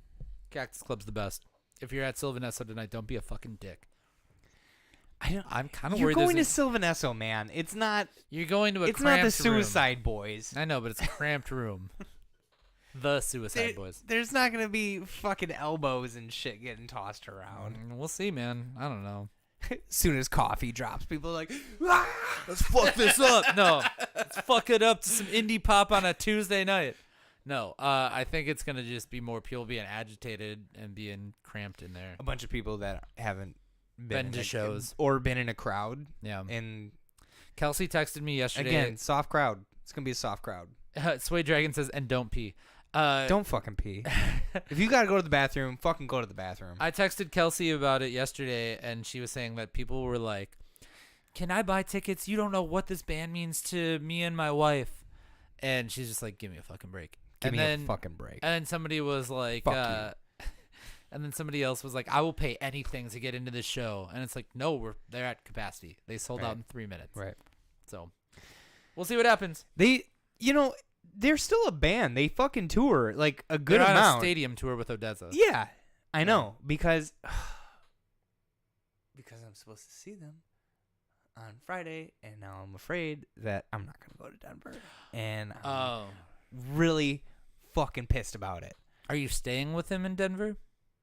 Cactus Club's the best. If you're at Sylvanesso tonight, don't be a fucking dick. I'm kind of You're worried. going to Sylvanesso, man. It's not. You're going to a. It's not the cramped room. Suicide Boys. I know, but it's a cramped room. The Suicide Boys. There's not gonna be fucking elbows and shit getting tossed around. We'll see, man. I don't know. As soon as coffee drops, people are like, Let's fuck this up. No, let's fuck it up to some indie pop on a Tuesday night. No, I think it's gonna just be more people being agitated and being cramped in there. a bunch of people that haven't Been in to shows. or been in a crowd. Yeah. And Kelsey texted me yesterday. again, soft crowd. It's gonna be a soft crowd. Sway Dragon says, and don't pee. Don't fucking pee. If you gotta go to the bathroom, fucking go to the bathroom. I texted Kelsey about it yesterday, and she was saying that people were like, "Can I buy tickets? You don't know what this band means to me and my wife." And she's just like, "Give me a fucking break." Give and me then, a fucking break. And then somebody was like, Fuck and then somebody else was like, "I will pay anything to get into this show." And it's like, no, they're at capacity. They sold out Right. in 3 minutes. Right. So we'll see what happens. They're still a band. They fucking tour like a good They're on amount. a stadium tour with Odessa. Yeah, I know because I'm supposed to see them on Friday, and now I'm afraid that I'm not gonna go to Denver, and I'm really fucking pissed about it. Are you staying with him in Denver?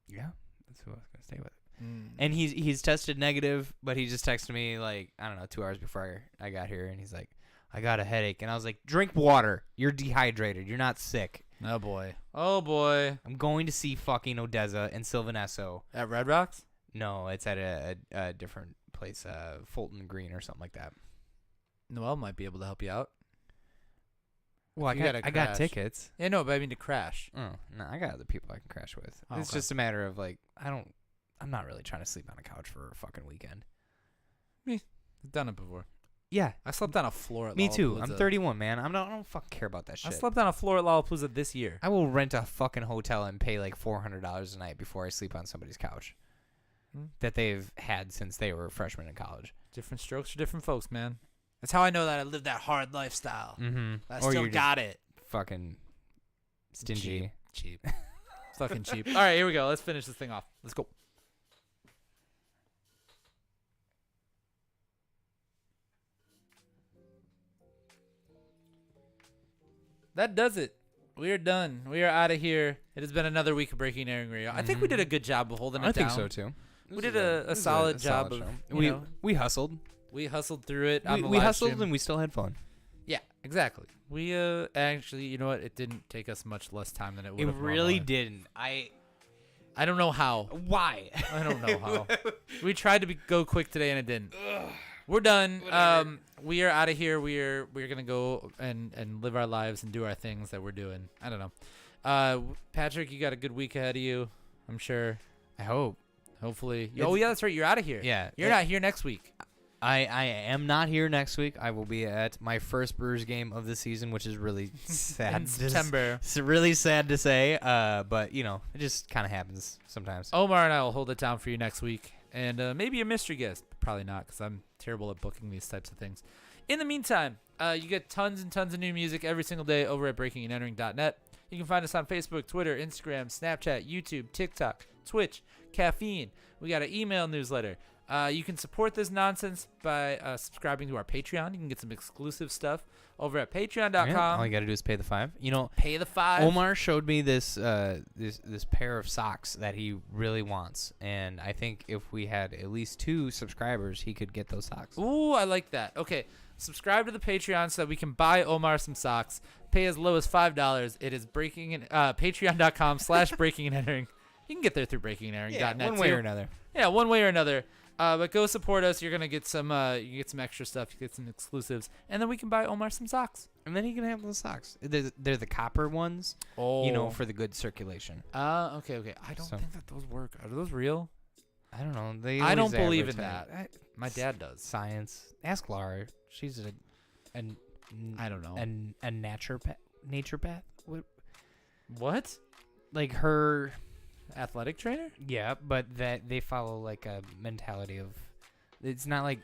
Yeah, that's who I was gonna stay with. Mm. And he's tested negative, but he just texted me like, I don't know, 2 hours before I got here, and he's like, I got a headache, and I was like, drink water. You're dehydrated. You're not sick. Oh boy. Oh boy. I'm going to see fucking Odessa and Sylvanesso. At Red Rocks? No, it's at a different place, Fulton Green or something like that. Noel might be able to help you out. Well, You gotta I got crash. tickets. Yeah, no, but I mean to crash. Oh, no, I got other people I can crash with. Oh, It's okay. just a matter of like, I'm not really trying to sleep on a couch for a fucking weekend. I've done it before. Yeah, I slept on a floor at me too. I'm Lollapalooza. 31, man. I don't fucking care about that I shit. slept on a floor at Lollapalooza this year. I will rent a fucking hotel and pay like $400 a night before I sleep on somebody's couch that they've had since they were freshmen in college. Different strokes for different folks, man. That's how I know that I live that hard lifestyle. Mm-hmm. I still got it. Fucking stingy. Cheap. Fucking cheap. All right, here we go. Let's finish this thing off. Let's go. That does it. We are done. We are out of here. It has been another week of Breaking Airing Radio. I think we did a good job of holding it I down. think so too. We did a solid job of, show. you know, We hustled. we hustled through it on the We live hustled stream. and we still had fun. Yeah, exactly. We actually, you know what? It didn't take us much less time than it would It have. really normally. didn't. I don't know how. Why? I don't know how. We tried to go quick today and it didn't. We're done. Whatever. We are out of here. We're gonna go and live our lives and do our things that we're doing. I don't know. Patrick, you got a good week ahead of you, I'm sure. I hope. Hopefully. It's- Oh yeah, that's right. You're out of here. Yeah. You're not here next week. I am not here next week. I will be at my first Brewers game of the season, which is really sad. In September. It's really sad to say, but you know, it just kind of happens sometimes. Omar and I will hold it down for you next week. And maybe a mystery guest. Probably not, because I'm terrible at booking these types of things. In the meantime, you get tons and tons of new music every single day over at breakingandentering.net. You can find us on Facebook, Twitter, Instagram, Snapchat, YouTube, TikTok, Twitch, Caffeine. We got an email newsletter. You can support this nonsense by subscribing to our Patreon. You can get some exclusive stuff over at patreon.com. Yeah, all you got to do is pay the $5. You know, Pay the $5. Omar showed me this this pair of socks that he really wants, and I think if we had at least 2 subscribers, he could get those socks. Ooh, I like that. Okay, subscribe to the Patreon so that we can buy Omar some socks. Pay as low as $5. It is patreon.com/breaking and entering. You can get there through breakingandentering.net one way too. or another. Yeah, one way or another. But go support us. You're gonna get some. You get some extra stuff. You get some exclusives, and then we can buy Omar some socks. And then he can have those socks. They're the copper ones, Oh, you know, for the good circulation. Okay. I don't So- think that those work. Are those real? I don't know. They I don't always believe in advertise- that. My dad does. Science. Ask Laura. She's a I don't know. a naturopath. What? Like her. Athletic trainer? Yeah, but that they follow like a mentality of. It's not like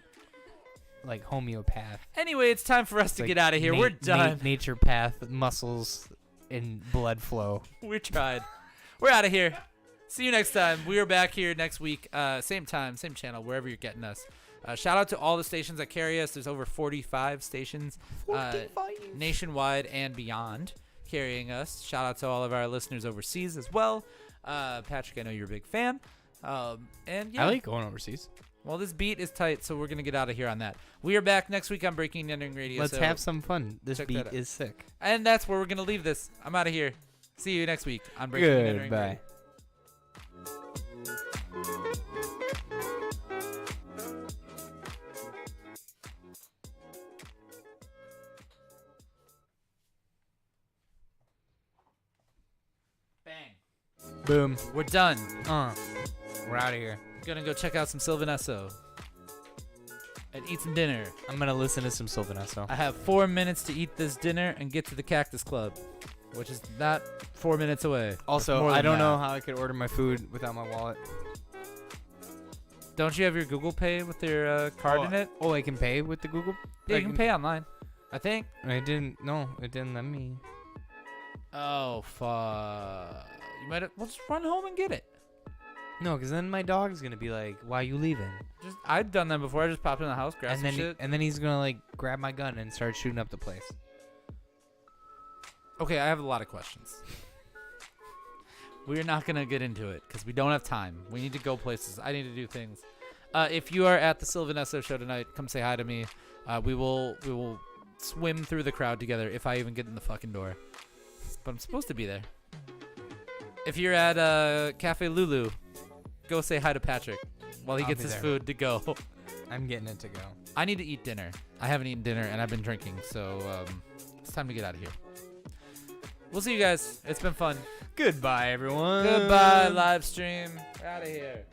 homeopath. Anyway, it's time for us to Like get out of here. We're done. Naturopath, muscles, and blood flow. We tried. We're out of here. See you next time. We are back here next week. Same time, same channel, wherever you're getting us. Shout out to all the stations that carry us. There's over 45 stations nationwide and beyond carrying us. Shout out to all of our listeners overseas as well. Patrick, I know you're a big fan. And yeah. I like going overseas. Well, this beat is tight, so we're going to get out of here on that. We are back next week on Breaking and Entering Radio. Let's so have some fun. This check beat that out. is sick. And that's where we're going to leave this. I'm out of here. See you next week on Breaking and Entering Radio. Goodbye. Bang. Boom. We're done. We're out of here. Gonna go check out some Sylvanesso and eat some dinner. I'm gonna listen to some Sylvanesso. I have 4 minutes to eat this dinner and get to the Cactus Club, which is not 4 minutes away. It's Also, more I than don't that. know how I could order my food without my wallet. Don't you have your Google Pay with your card in it? Oh, I can pay with the Google. Yeah, I you can pay online. I think. I didn't. No, it didn't let me. Oh fuck! You might have. Well, just run home and get it. No, because then my dog's gonna be like, "Why you leaving?" Just I've done that before. I just popped in the house, grabbed And some shit. then he's gonna like grab my gun and start shooting up the place. Okay, I have a lot of questions. We're not gonna get into it because we don't have time. We need to go places. I need to do things. If you are at the Sylvanesso show tonight, come say hi to me. We will swim through the crowd together if I even get in the fucking door. But I'm supposed to be there. If you're at Cafe Lulu, go say hi to Patrick while he I'll gets be his there. food to go. I'm getting it to go. I need to eat dinner. I haven't eaten dinner and I've been drinking, so it's time to get out of here. We'll see you guys. It's been fun. Goodbye, everyone. Goodbye, live stream. We're out of here.